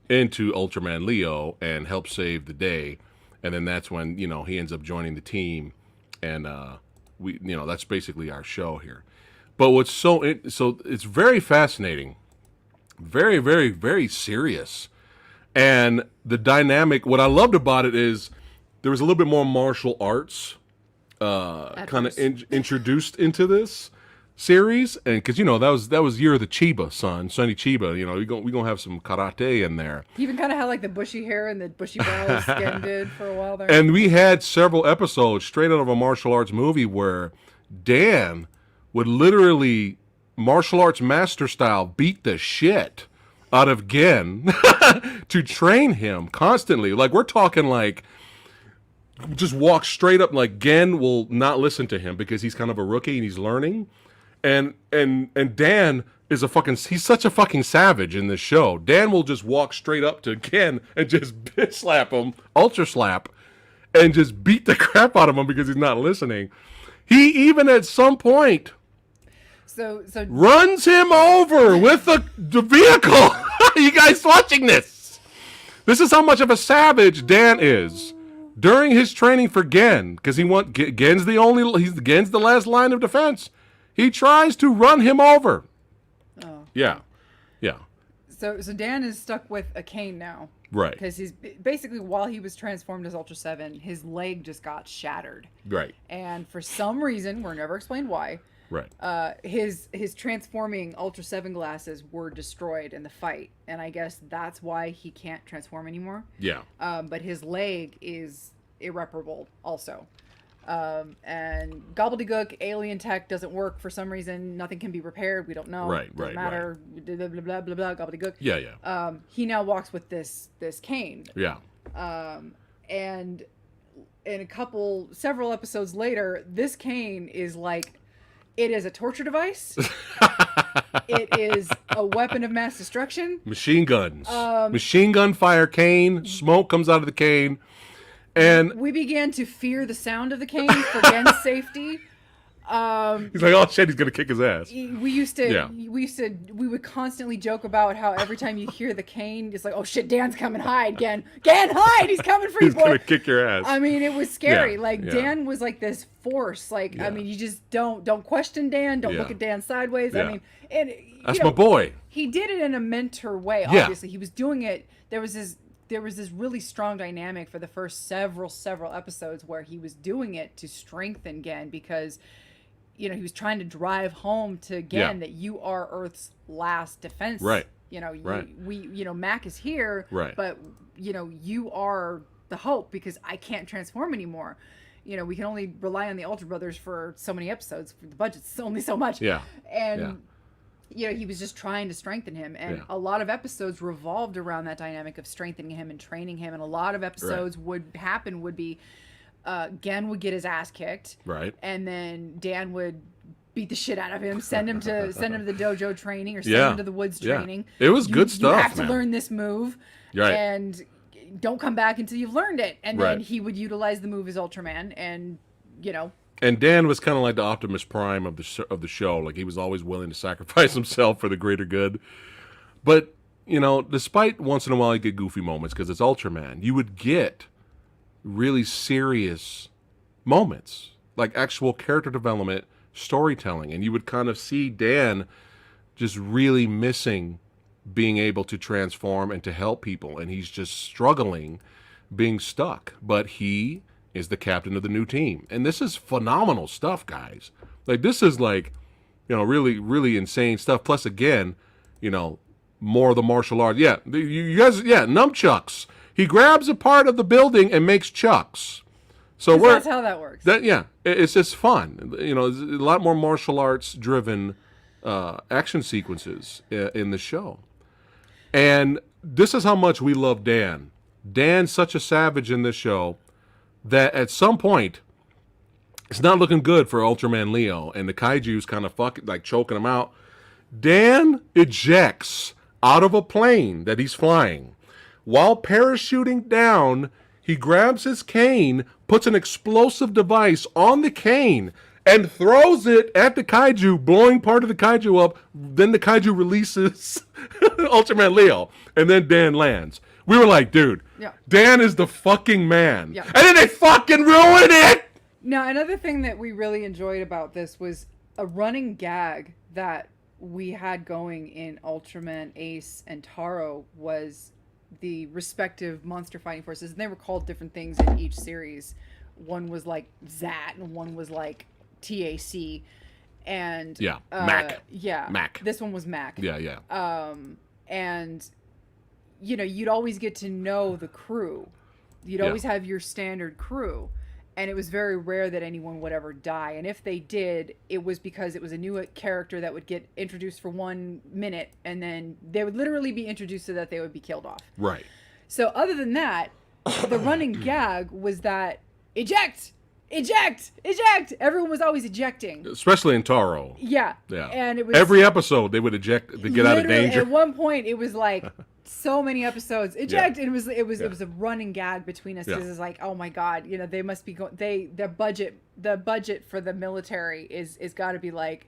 into Ultraman Leo and helps save the day. And then that's when, you know, he ends up joining the team. And, that's basically our show here. But what's so it's very fascinating. Very, very, very serious. And the dynamic, what I loved about it is there was a little bit more martial arts kind of introduced into this series, and because that was Year of the Chiba, Sonny Chiba. You know, we're gonna have some karate in there. He even kind of had like the bushy hair and the bushy brows skin did for a while there. And we had several episodes straight out of a martial arts movie where Dan would literally martial arts master style beat the shit out of Gen to train him constantly. Like, we're talking like just walk straight up. Like, Gen will not listen to him because he's kind of a rookie and he's learning. And Dan is he's such a fucking savage in this show. Dan will just walk straight up to Gen and just bitch slap him, ultra slap, and just beat the crap out of him because he's not listening. He even at some point so runs him over with the vehicle. You guys watching this? This is how much of a savage Dan is during his training for Gen, because Gen's Gen's the last line of defense. He tries to run him over. Oh. Yeah. So Dan is stuck with a cane now. Right. Because he's basically, while he was transformed as Ultra 7, his leg just got shattered. Right. And for some reason, we're never explained why. Right. His transforming Ultra 7 glasses were destroyed in the fight, and I guess that's why he can't transform anymore. Yeah. But his leg is irreparable also. And gobbledygook alien tech doesn't work for some reason. Nothing can be repaired. We don't know. Right. Doesn't matter. Blah, blah, blah, blah, blah, gobbledygook. Yeah. Yeah. He now walks with this cane. Yeah. And in several episodes later, this cane is like, it is a torture device. It is a weapon of mass destruction. Machine guns. Machine gun fire cane. Smoke comes out of the cane. And we began to fear the sound of the cane for Gen's safety. He's like, oh shit, he's gonna kick his ass. We would constantly joke about how every time you hear the cane, it's like, oh shit, Dan's coming, hide, Gen, hide, he's coming for you, boy. He's gonna kick your ass. I mean, it was scary. Yeah, like Dan was like this force. Like, I mean, you just don't question Dan. Don't look at Dan sideways. I mean, and that's my boy. He did it in a mentor way. Obviously, he was doing it. There was this really strong dynamic for the first several episodes where he was doing it to strengthen Gen, because he was trying to drive home to Gen that you are Earth's last defense. Right. Mac is here. Right. But you are the hope, because I can't transform anymore. We can only rely on the Ultra Brothers for so many episodes. The budget's only so much. Yeah. And he was just trying to strengthen him, and a lot of episodes revolved around that dynamic of strengthening him and training him. And a lot of episodes would be Gen would get his ass kicked, right, and then Dan would beat the shit out of him, send him to the dojo training, or send him to the woods training. It was good stuff. You have to learn this move, and don't come back until you've learned it. And then he would utilize the move as Ultraman, and And Dan was kind of like the Optimus Prime of the show. Like, he was always willing to sacrifice himself for the greater good. But despite once in a while you get goofy moments because it's Ultraman, you would get really serious moments, like actual character development, storytelling, and you would kind of see Dan just really missing being able to transform and to help people, and he's just struggling being stuck. But he is the captain of the new team, and this is phenomenal stuff, guys. Like, this is like, really, really insane stuff. Plus, again, more of the martial arts. Yeah, you guys, nunchucks. He grabs a part of the building and makes chucks. So that's how that works. It's just fun. There's a lot more martial arts driven action sequences in the show. And this is how much we love Dan. Dan's such a savage in this show that at some point it's not looking good for Ultraman Leo, and the kaiju's kind of choking him out. Dan ejects out of a plane that he's flying. While parachuting down, he grabs his cane, puts an explosive device on the cane, and throws it at the kaiju, blowing part of the kaiju up. Then the kaiju releases Ultraman Leo, and then Dan lands. We were like, dude, Dan is the fucking man. Yeah. And then they fucking ruined it! Now, another thing that we really enjoyed about this was a running gag that we had going in Ultraman Ace and Taro was the respective monster fighting forces. And they were called different things in each series. One was like Zat, and one was like TAC. And Mac. Mac. This one was Mac. Yeah. And you'd always get to know the crew. You'd always have your standard crew. And it was very rare that anyone would ever die. And if they did, it was because it was a new character that would get introduced for 1 minute, and then they would literally be introduced so that they would be killed off. Right. So other than that, the running gag was that eject! Everyone was always ejecting. Especially in Taro. Yeah. And it was every episode they would eject to get out of danger. At one point it was like so many episodes eject, and it was a running gag between us, because it's like, oh my god, they must be going, the budget for the military is got to be like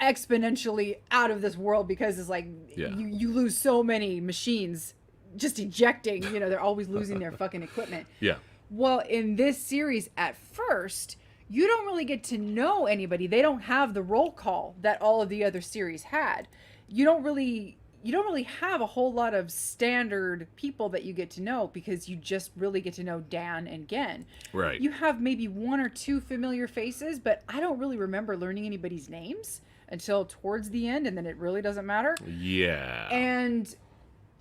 exponentially out of this world, because it's like you lose so many machines just ejecting. They're always losing their fucking equipment. Yeah. Well, in this series, at first, you don't really get to know anybody. They don't have the roll call that all of the other series had. You don't really you don't really have a whole lot of standard people that you get to know, because you just really get to know Dan and Gen. Right. You have maybe one or two familiar faces, but I don't really remember learning anybody's names until towards the end, and then it really doesn't matter. Yeah. And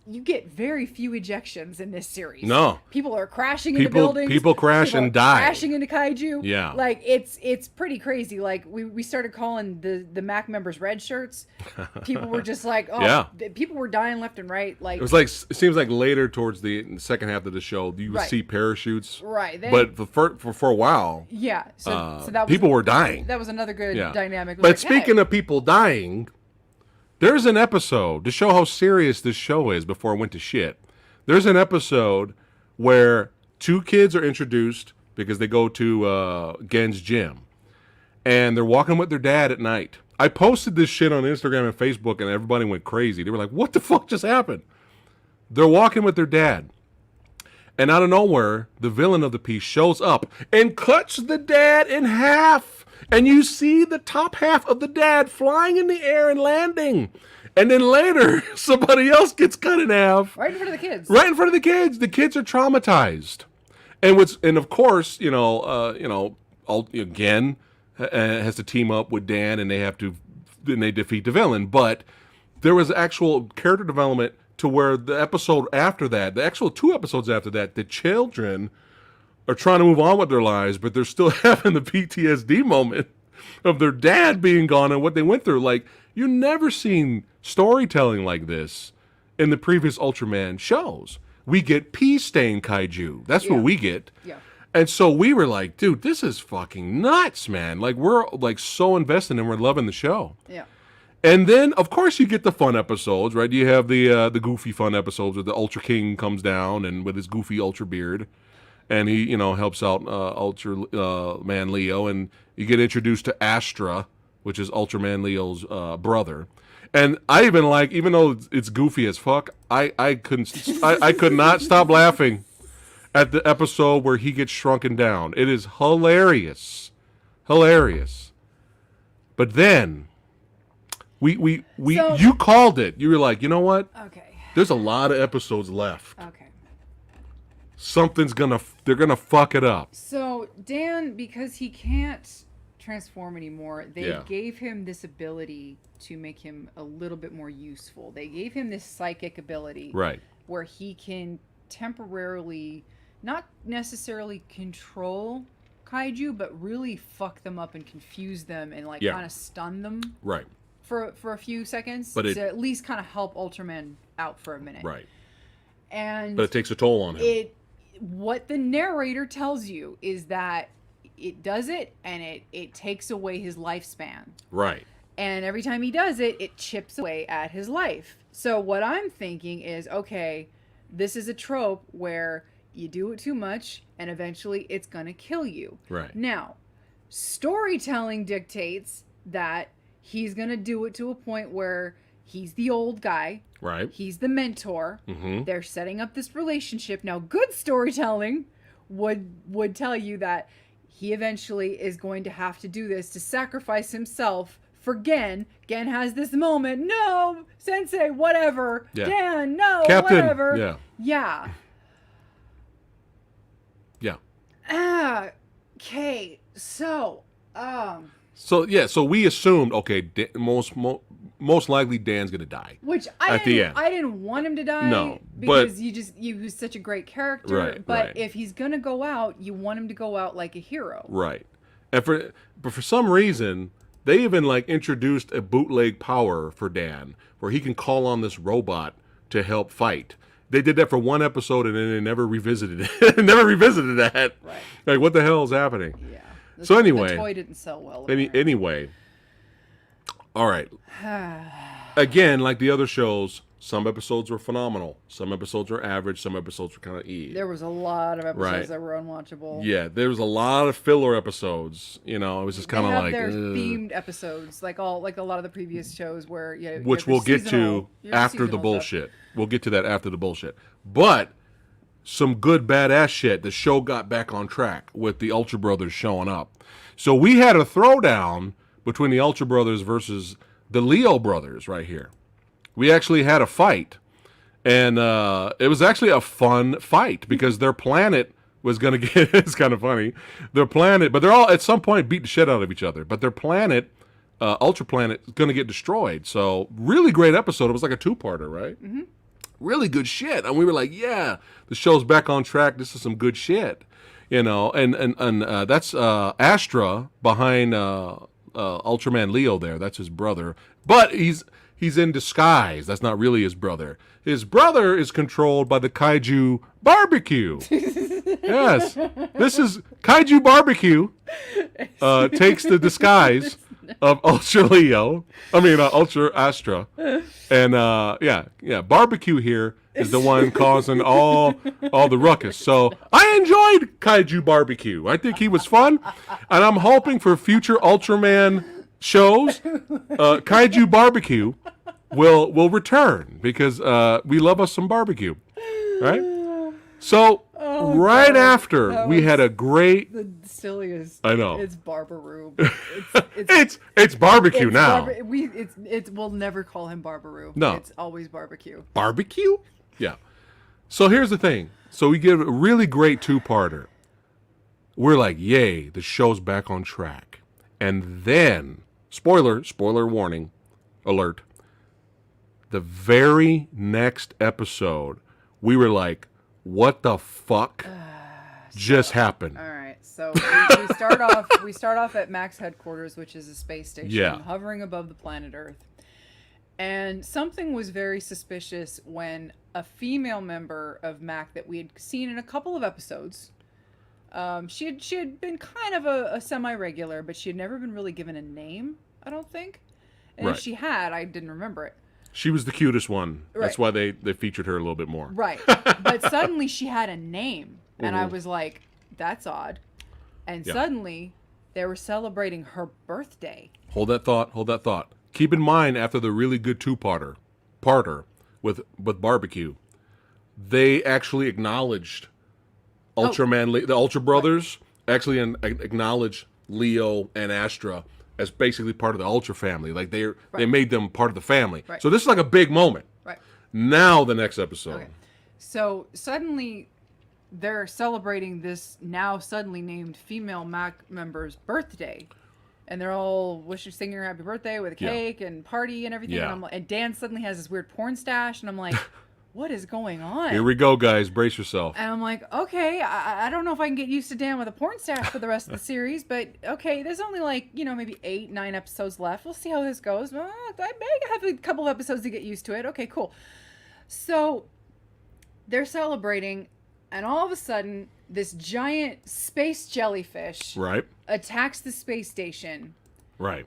you get very few ejections in this series. No. People are crashing into buildings. People crash and die. Crashing into kaiju. Yeah. Like, it's pretty crazy. Like, we started calling the MAC members red shirts. People were just like, oh, yeah. People were dying left and right. Like, it was like, it seems like later towards the second half of the show, you would see parachutes. Right. But for a while. Yeah. So that was, people were dying. That was another good dynamic. But speaking of people dying, there's an episode to show how serious this show is before it went to shit. There's an episode where two kids are introduced because they go to Gen's gym. And they're walking with their dad at night. I posted this shit on Instagram and Facebook, and everybody went crazy. They were like, what the fuck just happened? They're walking with their dad. And out of nowhere, the villain of the piece shows up and cuts the dad in half. And you see the top half of the dad flying in the air and landing. And then later, somebody else gets cut in half. Right in front of the kids. Right in front of the kids. The kids are traumatized. And of course, Gen has to team up with Dan, and they defeat the villain. But there was actual character development to where the episode after that, the actual 2 episodes after that, the children are trying to move on with their lives, but they're still having the PTSD moment of their dad being gone and what they went through. Like, you never seen storytelling like this in the previous Ultraman shows. We get pea-stained kaiju. That's what we get. Yeah. And so we were like, dude, this is fucking nuts, man. Like, we're like so invested and we're loving the show. Yeah. And then, of course, you get the fun episodes, right? You have the goofy fun episodes where the Ultra King comes down and with his goofy Ultra beard. And he, helps out Ultraman Leo, and you get introduced to Astra, which is Ultraman Leo's brother. And I even even though it's goofy as fuck, I could not stop laughing at the episode where he gets shrunken down. It is hilarious, But then you called it. You were like, you know what? Okay. There's a lot of episodes left. Okay. They're gonna fuck it up. So Dan, because he can't transform anymore, they gave him this ability to make him a little bit more useful. They gave him this psychic ability, right, where he can temporarily, not necessarily control kaiju, but really fuck them up and confuse them and kind of stun them, right, for a few seconds, but to at least kind of help Ultraman out for a minute, right. But it takes a toll on him. What the narrator tells you is that it does it, and it takes away his lifespan. Right. And every time he does it, it chips away at his life. So what I'm thinking is, okay, this is a trope where you do it too much, and eventually it's going to kill you. Right. Now, storytelling dictates that he's going to do it to a point where he's the old guy. Right. He's the mentor. Mm-hmm. They're setting up this relationship. Now, good storytelling would tell you that he eventually is going to have to do this to sacrifice himself for Gen. Gen has this moment. No, Sensei, whatever. Yeah. Dan, no, Captain. whatever. Yeah. Yeah. Yeah. Okay. So we assumed, okay, most likely Dan's gonna die. Which the end. I didn't want him to die. No, because he was such a great character. Right, but right. if he's gonna go out, you want him to go out like a hero. Right. And for some reason, they even introduced a bootleg power for Dan, where he can call on this robot to help fight. They did that for one episode, and then they never revisited it. Never revisited that. Right. Like, what the hell is happening? Yeah. So anyway, the toy didn't sell well. Anyway, all right. Again, like the other shows, some episodes were phenomenal. Some episodes were average. Some episodes were kind of There was a lot of episodes that were unwatchable. Yeah, there was a lot of filler episodes. It was just kind of like their themed episodes, like a lot of the previous shows where which we'll get to after the bullshit. Stuff. We'll get to that after the bullshit. But some good badass shit. The show got back on track with the Ultra Brothers showing up. So we had a throwdown between the Ultra Brothers versus the Leo brothers right here. we actually had a fight. And it was actually a fun fight because their planet was going to get, it's kind of funny, their planet, but they're all at some point beat the shit out of each other. But their planet, Ultra Planet, is going to get destroyed. So really great episode. It was like a two-parter, right? Mm-hmm. Really good shit. And we were like, yeah, the show's back on track. This is some good shit. You know, and that's Astra behind Ultraman Leo there. That's his brother. But he's in disguise. That's not really his brother. His brother is controlled by the Kaiju Barbecue. Yes. This is Kaiju Barbecue takes the disguise of Ultra Leo. Ultra Astra. And yeah, Barbecue here is the one causing all the ruckus. So I enjoyed Kaiju Barbecue. I think he was fun. And I'm hoping for future Ultraman shows, Kaiju Barbecue will return because we love us some barbecue, right? So after we had a great, the silliest. I know, it's Barbaroo. It's barbecue now. We'll never call him Barbaroo. No, it's always barbecue. Barbecue, yeah. So here's the thing. So we get a really great two-parter. We're like, yay, the show's back on track, and then spoiler warning, alert. The very next episode, we were like, what the fuck just happened? All right. So we start off at Mac's headquarters, which is a space station hovering above the planet Earth. And something was very suspicious when a female member of Mac that we had seen in a couple of episodes, she had been kind of a semi-regular, but she had never been really given a name, I don't think. And if she had, I didn't remember it. She was the cutest one. Right. That's why they featured her a little bit more. Right. But suddenly she had a name. And I was like, that's odd. And suddenly they were celebrating her birthday. Hold that thought. Keep in mind, after the really good two-parter with Barbecue, they actually acknowledged Ultraman, the Ultra Brothers, actually acknowledged Leo and Astra as basically part of the Ultra family. Like they made them part of the family. Right. So this is like a big moment. Right. Now the next episode. Okay. So suddenly they're celebrating this now suddenly named female Mac member's birthday. And they're all singing her happy birthday with a cake and party and everything. Yeah. And Dan suddenly has this weird porn stash. And I'm like, what is going on? Here we go, guys. Brace yourself. And I'm like, okay, I don't know if I can get used to Dan with a porn stash for the rest of the series, but okay, there's only maybe 8-9 episodes left. We'll see how this goes. I may have a couple of episodes to get used to it. Okay, cool. So they're celebrating, and all of a sudden, this giant space jellyfish attacks the space station. Right.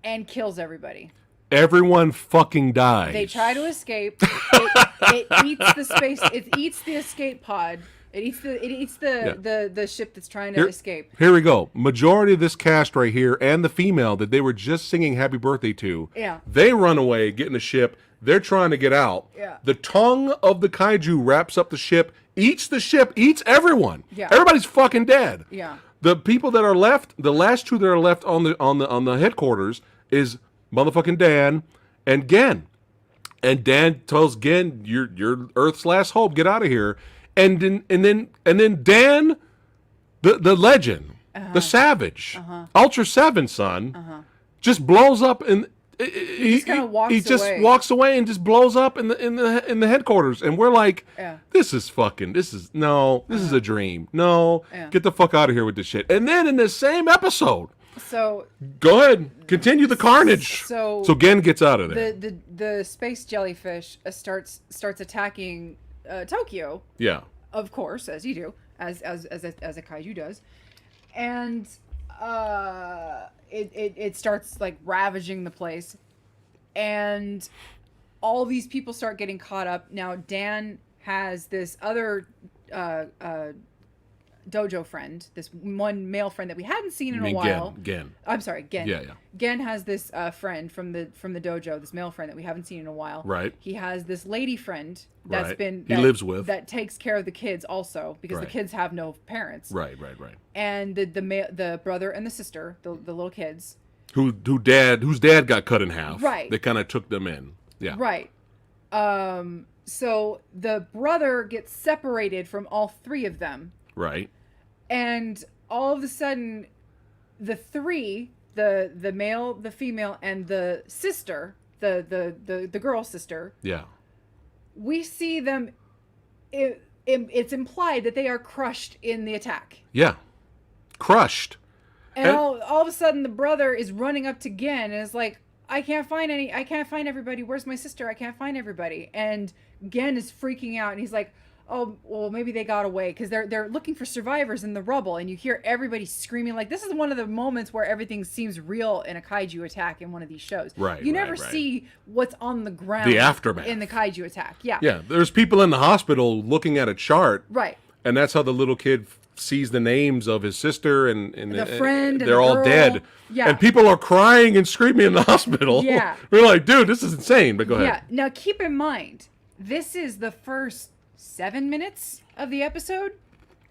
And kills everybody. Everyone fucking dies. They try to escape. It eats the space. It eats the escape pod. It eats the ship that's trying to escape. Here we go. Majority of this cast right here and the female that they were just singing happy birthday to. Yeah. They run away, get in the ship. They're trying to get out. Yeah. The tongue of the kaiju wraps up the ship, eats everyone. Yeah. Everybody's fucking dead. Yeah. The people that are left, the last two that are left on the headquarters is motherfucking Dan and Gen. And Dan tells Gen, "You're Earth's last hope. Get out of here." And then Dan, the legend, the savage, Ultra 7 son, just blows up and he just walks away and just blows up in the headquarters. And we're like, this is a dream. No, get the fuck out of here with this shit. And then in the same episode. So go ahead, continue the carnage. So Gen gets out of there. The space jellyfish starts attacking Tokyo. Yeah. Of course, as you do, as a kaiju does, and it starts like ravaging the place, and all these people start getting caught up. Now Dan has this other dojo friend, this one male friend that we hadn't seen in a while. Gen. I'm sorry, Gen. Yeah. Gen has this friend from the dojo, this male friend that we haven't seen in a while. Right. He has this lady friend that's he lives with, that takes care of the kids also because the kids have no parents. Right. And the brother and the sister, the little kids, whose dad got cut in half. Right. They kind of took them in. Yeah. Right. So the brother gets separated from all three of them. Right. And all of a sudden, the three, the male, the female, and the sister, the girl sister. Yeah. We see them. It's implied that they are crushed in the attack. Yeah. Crushed. And all of a sudden, the brother is running up to Gen and is like, I can't find everybody. Where's my sister? I can't find everybody. And Gen is freaking out, and he's like, oh, well, maybe they got away, because they're looking for survivors in the rubble, and you hear everybody screaming. Like, this is one of the moments where everything seems real in a kaiju attack in one of these shows. Right. You never see what's on the ground. The aftermath. In the kaiju attack. Yeah. Yeah. There's people in the hospital looking at a chart. Right. And that's how the little kid sees the names of his sister and the friend. They're and the all girl. dead. Yeah. And people are crying and screaming in the hospital. Yeah. We're like, dude, this is insane. But go ahead. Yeah. Now, keep in mind, this is the first 7 minutes of the episode.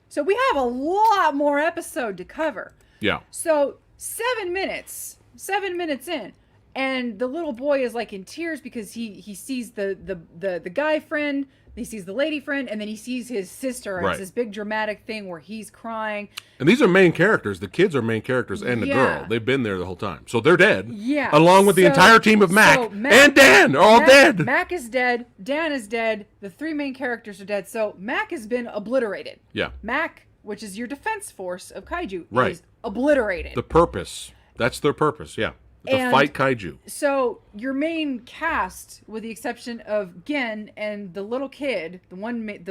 So we have a lot more episode to cover. Yeah. So 7 minutes in, and the little boy is like in tears because he sees the guy friend, he sees the lady friend, and then he sees his sister. And Right. It's this big dramatic thing where he's crying. And these are main characters. The kids are main characters and the Yeah. girl. They've been there the whole time. So they're dead. Yeah. Along with the entire team of Mac, and Dan are all dead. Mac is dead. Dan is dead. The three main characters are dead. So Mac has been obliterated. Yeah. Mac, which is your defense force of kaiju, Right. is obliterated. The purpose. That's their purpose. Yeah. To And- fight kaiju. So your main cast, with the exception of Gen and the little kid, the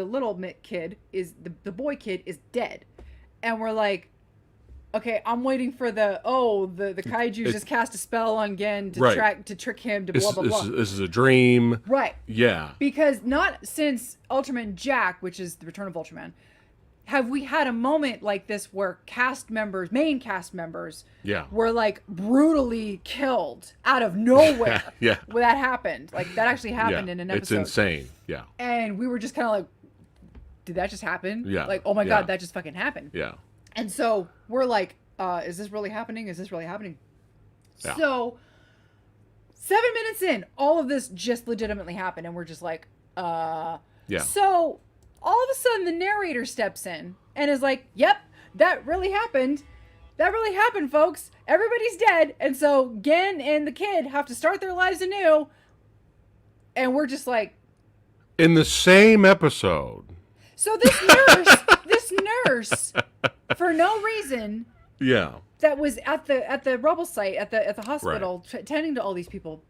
little kid is the boy kid is dead, and we're like, okay, I'm waiting for the kaiju just cast a spell on Gen to Right. trick him to blah blah blah. This is a dream. Right. Yeah. Because not since Ultraman Jack, which is the Return of Ultraman, have we had a moment like this where main cast members, Yeah. were like brutally killed out of nowhere. Yeah. When that happened. Like, that actually happened in an episode. It's insane. Yeah. And we were just kind of like, did that just happen? Yeah. Like, oh my Yeah. God, that just fucking happened. Yeah. And so we're like, is this really happening? Is this really happening? Yeah. So 7 minutes in, all of this just legitimately happened. And we're just like, Yeah. So all of a sudden the narrator steps in and is like, yep, that really happened. That really happened, folks. Everybody's dead. And so Gen and the kid have to start their lives anew. And we're just like, In the same episode. so this nurse, for no reason, Yeah. that was at the rubble site at the hospital tending to all these people,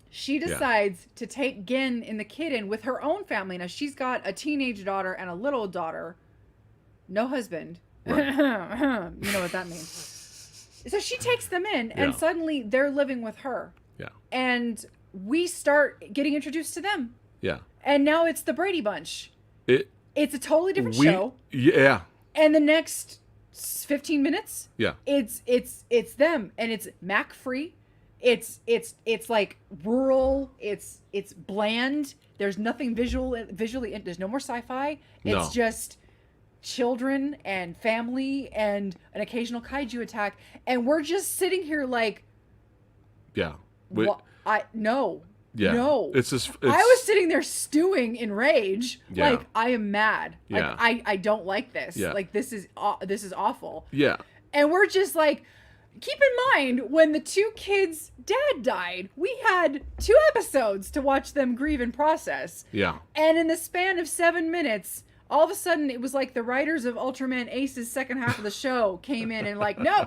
she decides to take Gen and the kid in with her own family. Now, she's got a teenage daughter and a little daughter, no husband. Right. You know what that means. So she takes them in, and Yeah. suddenly they're living with her. Yeah. And we start getting introduced to them. Yeah. And now it's the Brady Bunch. It's a totally different show. Yeah. And the next 15 minutes, Yeah. it's them, and it's Mac free. It's like rural. It's bland. There's nothing visually. There's no more sci-fi. It's just children and family and an occasional kaiju attack, and we're just sitting here like, Yeah. no. Yeah. No. It's just. I was sitting there stewing in rage. Yeah. Like, I am mad. Yeah. Like, I don't like this. Yeah. Like, this is awful. Yeah. And we're just like, keep in mind, when the two kids' dad died, we had 2 episodes to watch them grieve and process. Yeah. And in the span of 7 minutes, all of a sudden, it was like the writers of Ultraman Ace's second half of the show came in and like, no,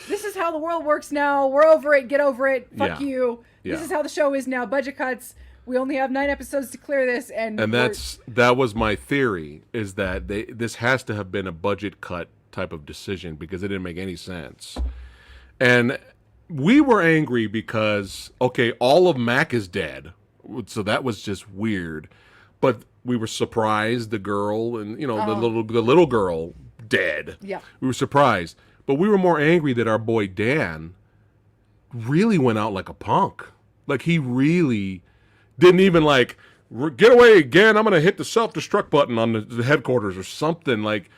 this is how the world works now. We're over it. Get over it. Fuck you. This is how the show is now. Budget cuts. We only have 9 episodes to clear this. And that was my theory, is that this has to have been a budget cut type of decision, because it didn't make any sense. And we were angry because, okay, all of Mac is dead. So that was just weird. But we were surprised the girl and, the little girl dead. Yeah. We were surprised. But we were more angry that our boy Dan really went out like a punk. Like, he really didn't even get away again. I'm going to hit the self-destruct button on the headquarters or something. Like,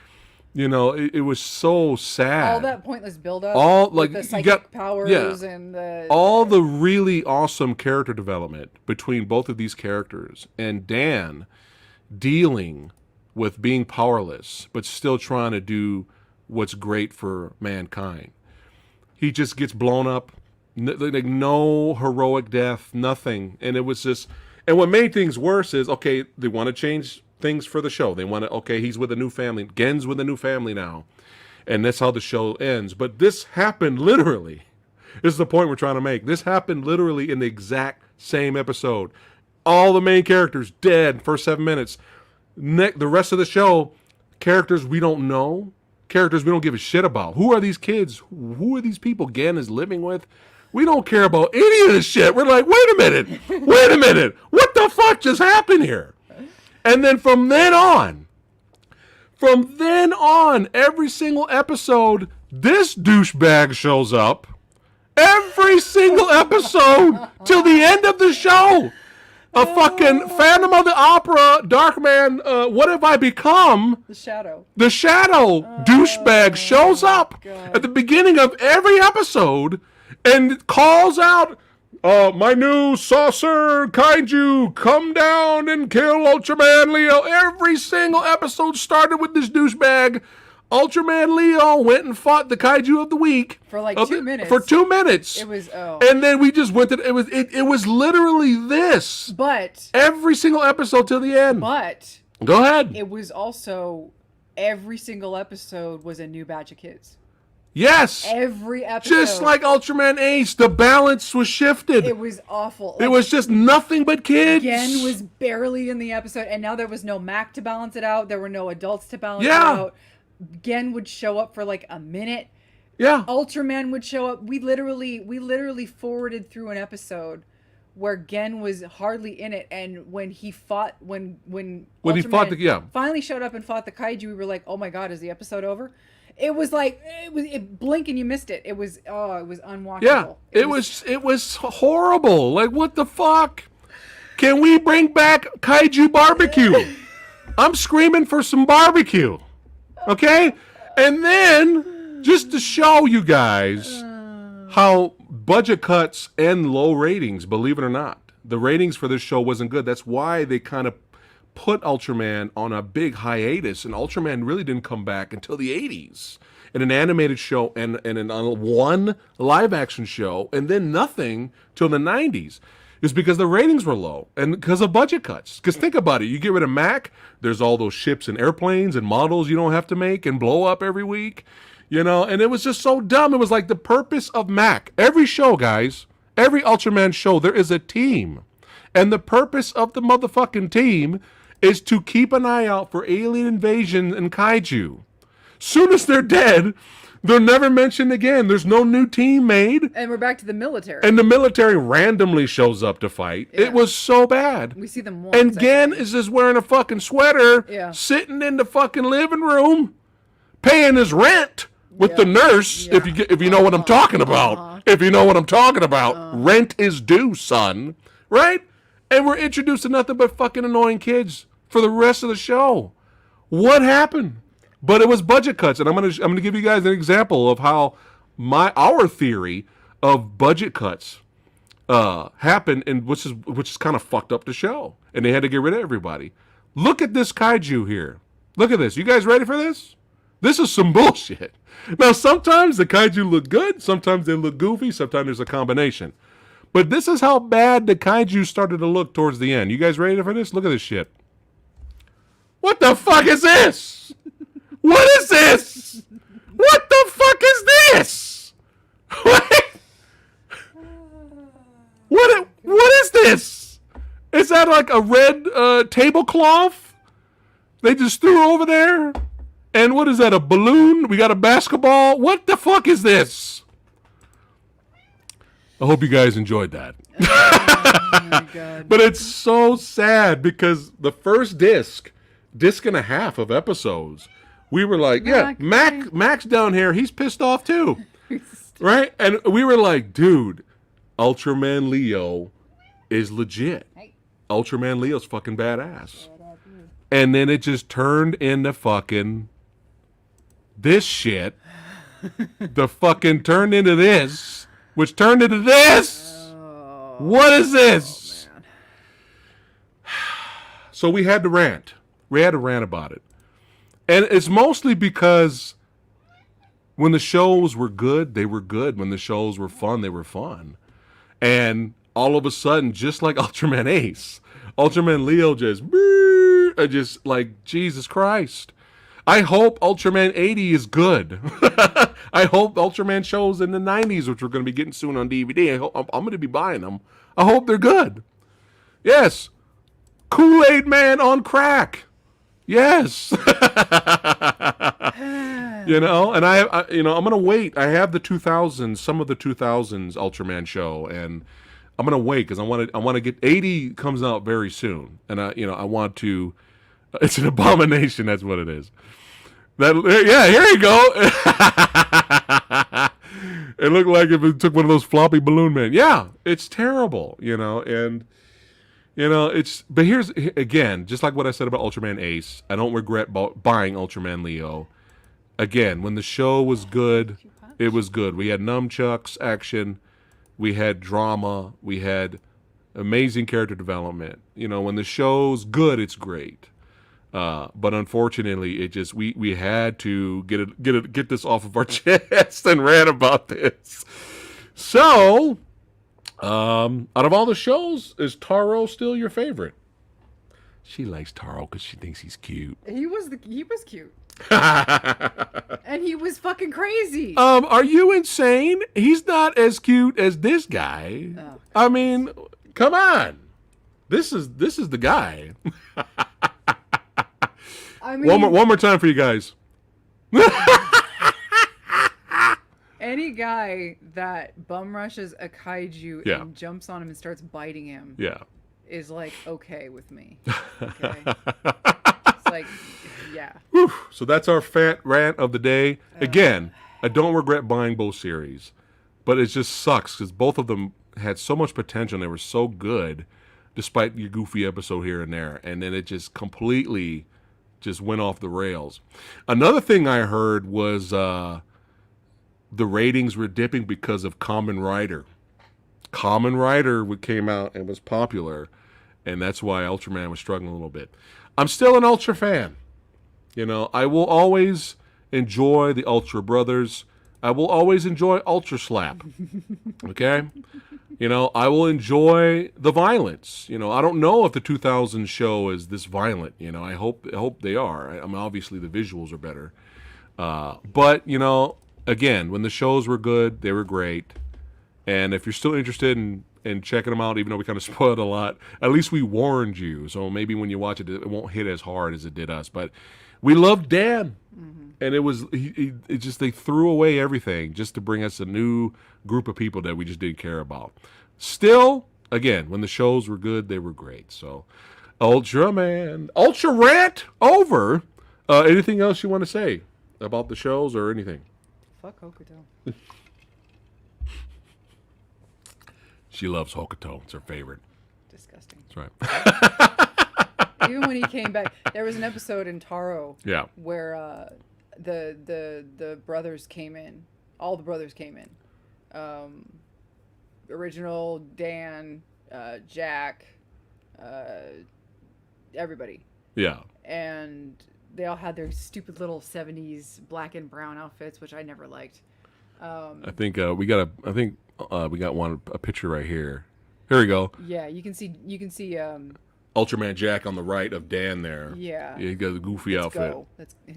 You know, it was so sad. All that pointless buildup. All with like the you psychic got powers and the all the really awesome character development between both of these characters, and Dan dealing with being powerless but still trying to do what's great for mankind. He just gets blown up, like no heroic death, nothing. And it was just, and what made things worse is, okay, they want to change things for the show. They want to, okay, he's with a new family. Gen's with a new family now. And that's how the show ends. But this happened literally. This is the point we're trying to make. This happened literally in the exact same episode. All the main characters dead first 7 minutes. The rest of the show, characters we don't know, characters we don't give a shit about. Who are these kids? Who are these people Gen is living with? We don't care about any of this shit. We're like, wait a minute. What the fuck just happened here? And then from then on, every single episode, this douchebag shows up. Every single episode till the end of the show. A fucking Phantom of the Opera, Darkman, what have I become? The Shadow. The Shadow douchebag shows up at the beginning of every episode and calls out, my new saucer kaiju, come down and kill Ultraman Leo. Every single episode started with this douchebag. Ultraman Leo went and fought the kaiju of the week for like 2 minutes. For 2 minutes, it was and then we just went to it was literally this. But every single episode till the end. But go ahead. It was also every single episode was a new batch of kids. Yes, every episode, just like Ultraman Ace, the balance was shifted. It was awful. It was just nothing but kids. Gen was barely in the episode, and now there was no Mac to balance it out. There were no adults to balance it out. Gen would show up for like a minute. Yeah. Ultraman would show up. We literally forwarded through an episode where Gen was hardly in it, and when he fought, when Ultraman he fought finally showed up and fought the kaiju, we were like, oh my god, is the episode over? It was like blink and you missed it. It was unwatchable. Yeah, it was horrible. Like, what the fuck? Can we bring back kaiju barbecue? I'm screaming for some barbecue. Okay? And then, just to show you guys how budget cuts and low ratings, believe it or not, the ratings for this show wasn't good. That's why they kind of put Ultraman on a big hiatus, and Ultraman really didn't come back until the 80s in an animated show and in one live-action show, and then nothing till the 90s. Is because the ratings were low and because of budget cuts. Because think about it, you get rid of Mac, there's all those ships and airplanes and models you don't have to make and blow up every week, you know, and it was just so dumb. It was like the purpose of Mac. Every show, guys, every Ultraman show, there is a team. And the purpose of the motherfucking team is to keep an eye out for alien invasion and kaiju. Soon as they're dead, they're never mentioned again. There's no new team made. And we're back to the military. And the military randomly shows up to fight. Yeah. It was so bad. We see them once. And Gen is just wearing a fucking sweater, sitting in the fucking living room, paying his rent with the nurse, if you know what I'm talking about. If you know what I'm talking about. Rent is due, son. Right? And we're introduced to nothing but fucking annoying kids for the rest of the show. What happened? But it was budget cuts, and I'm gonna give you guys an example of how our theory of budget cuts happened, and which is kind of fucked up the show, and they had to get rid of everybody. Look at this kaiju here. Look at this. You guys ready for this? This is some bullshit. Now, sometimes the kaiju look good, sometimes they look goofy, sometimes there's a combination. But this is how bad the kaiju started to look towards the end. You guys ready for this? Look at this shit. What the fuck is this? What is this? What the fuck is this? What is this? Is that like a red tablecloth they just threw over there? And what is that, a balloon? We got a basketball? What the fuck is this? I hope you guys enjoyed that. Oh my God. But it's so sad because the first disc and a half of episodes, we were like, Mac's down here. He's pissed off too. Right? And we were like, dude, Ultraman Leo is legit. Ultraman Leo's fucking badass. And then it just turned into fucking this shit, the fucking turned into this, which turned into this. Oh, What is this? man. So we had to rant. We had to rant about it. And it's mostly because when the shows were good, they were good. When the shows were fun, they were fun. And all of a sudden, just like Ultraman Ace, Ultraman Leo just like, Jesus Christ. I hope Ultraman 80 is good. I hope Ultraman shows in the 90s, which we're going to be getting soon on DVD. I'm going to be buying them. I hope they're good. Yes. Kool-Aid Man on crack. Yes. You know, and I'm going to wait. I have the 2000s, some of the 2000s Ultraman show, and I'm going to wait because I want to get 80 comes out very soon. And I want to, it's an abomination. That's what it is. Here you go. It looked like if it took one of those floppy balloon men. Yeah, it's terrible, and but here's, again, just like what I said about Ultraman Ace, I don't regret buying Ultraman Leo. Again, when the show was good, it was good. We had nunchucks action, we had drama, we had amazing character development. When the show's good, it's great. But unfortunately, it just we had to get this off of our chest and rant about this. So, out of all the shows, is Taro still your favorite? She likes Taro because she thinks he's cute. He was cute. And he was fucking crazy. Are you insane? He's not as cute as this guy. Oh, I mean, come on. This is the guy. I mean, one more time for you guys. Any guy that bum rushes a kaiju and jumps on him and starts biting him is like okay with me. Okay? It's like, yeah. Whew. So that's our Phat rant of the day. Again, I don't regret buying both series, but it just sucks because both of them had so much potential and they were so good, despite your goofy episode here and there, and then it just completely just went off the rails. Another thing I heard was the ratings were dipping because of Kamen Rider. Kamen Rider came out and was popular, and that's why Ultraman was struggling a little bit. I'm still an Ultra fan. I will always enjoy the Ultra Brothers. I will always enjoy Ultra Slap. Okay? I will enjoy the violence. I don't know if the 2000 show is this violent. I hope they are. I mean, obviously the visuals are better. But, again, when the shows were good, they were great. And if you're still interested in checking them out, even though we kind of spoiled a lot, at least we warned you. So maybe when you watch it, it won't hit as hard as it did us. But we loved Dan. Mm-hmm. And it was, they threw away everything just to bring us a new group of people that we just didn't care about. Still, again, when the shows were good, they were great. So, Ultra rant over. Anything else you want to say about the shows or anything? Fuck Hokuto. She loves Hokuto. It's her favorite. Disgusting. That's right. Even when he came back, there was an episode in Taro where the brothers came in. All the brothers came in. Original, Dan, Jack, everybody. Yeah. And they all had their stupid little 70s black and brown outfits, which I never liked. I think we got a picture right here. Here we go. Yeah, you can see Ultraman Jack on the right of Dan there. Yeah. He got a goofy outfit. Go.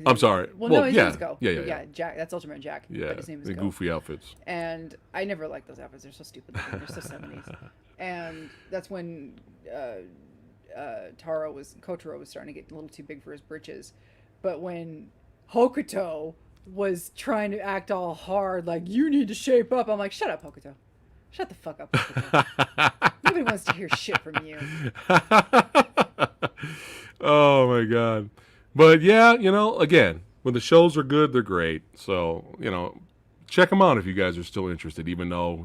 I'm sorry. Well, no, his name's Go. Yeah. Jack. That's Ultraman Jack. Yeah. But his name is the Go. Goofy outfits. And I never liked those outfits. They're so stupid. They're so 70s. And that's when Kotaro was starting to get a little too big for his britches. But when Hokuto was trying to act all hard, like, you need to shape up, I'm like, shut up, Hokuto. Shut the fuck up, Hokuto. Nobody wants to hear shit from you. Oh my god. But yeah, again, when the shows are good, they're great. So, check them out if you guys are still interested, even though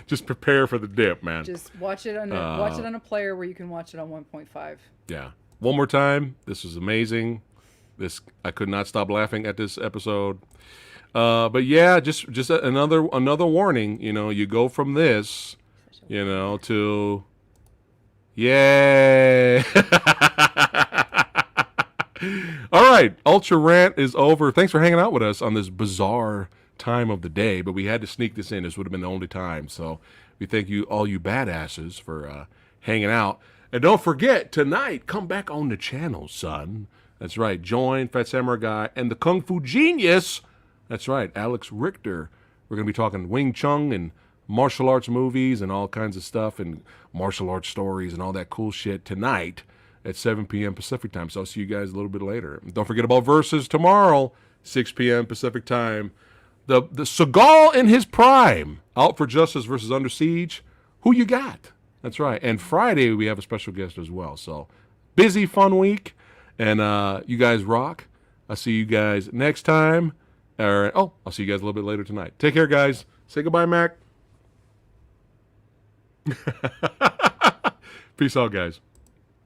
just prepare for the dip, man. Just watch it on a player where you can watch it on 1.5. Yeah. One more time, this was amazing. I could not stop laughing at this episode. But yeah, just another warning. You know, you go from this, you know, to yay. All right, Ultra Rant is over. Thanks for hanging out with us on this bizarre time of the day, but we had to sneak this in. This would have been the only time. So we thank you, all you badasses, for hanging out. And don't forget, tonight, come back on the channel, son. That's right. Join PhatSamuraiGuy and the Kung Fu Genius. That's right, Alex Richter. We're going to be talking Wing Chun and martial arts movies and all kinds of stuff and martial arts stories and all that cool shit tonight at 7 p.m. Pacific time. So I'll see you guys a little bit later. Don't forget about Versus tomorrow, 6 p.m. Pacific time. The Seagal in his prime, Out for Justice versus Under Siege. Who you got? That's right. And Friday we have a special guest as well. So busy, fun week. And you guys rock. I'll see you guys next time. I'll see you guys a little bit later tonight. Take care, guys. Say goodbye, Mac. Peace out, guys.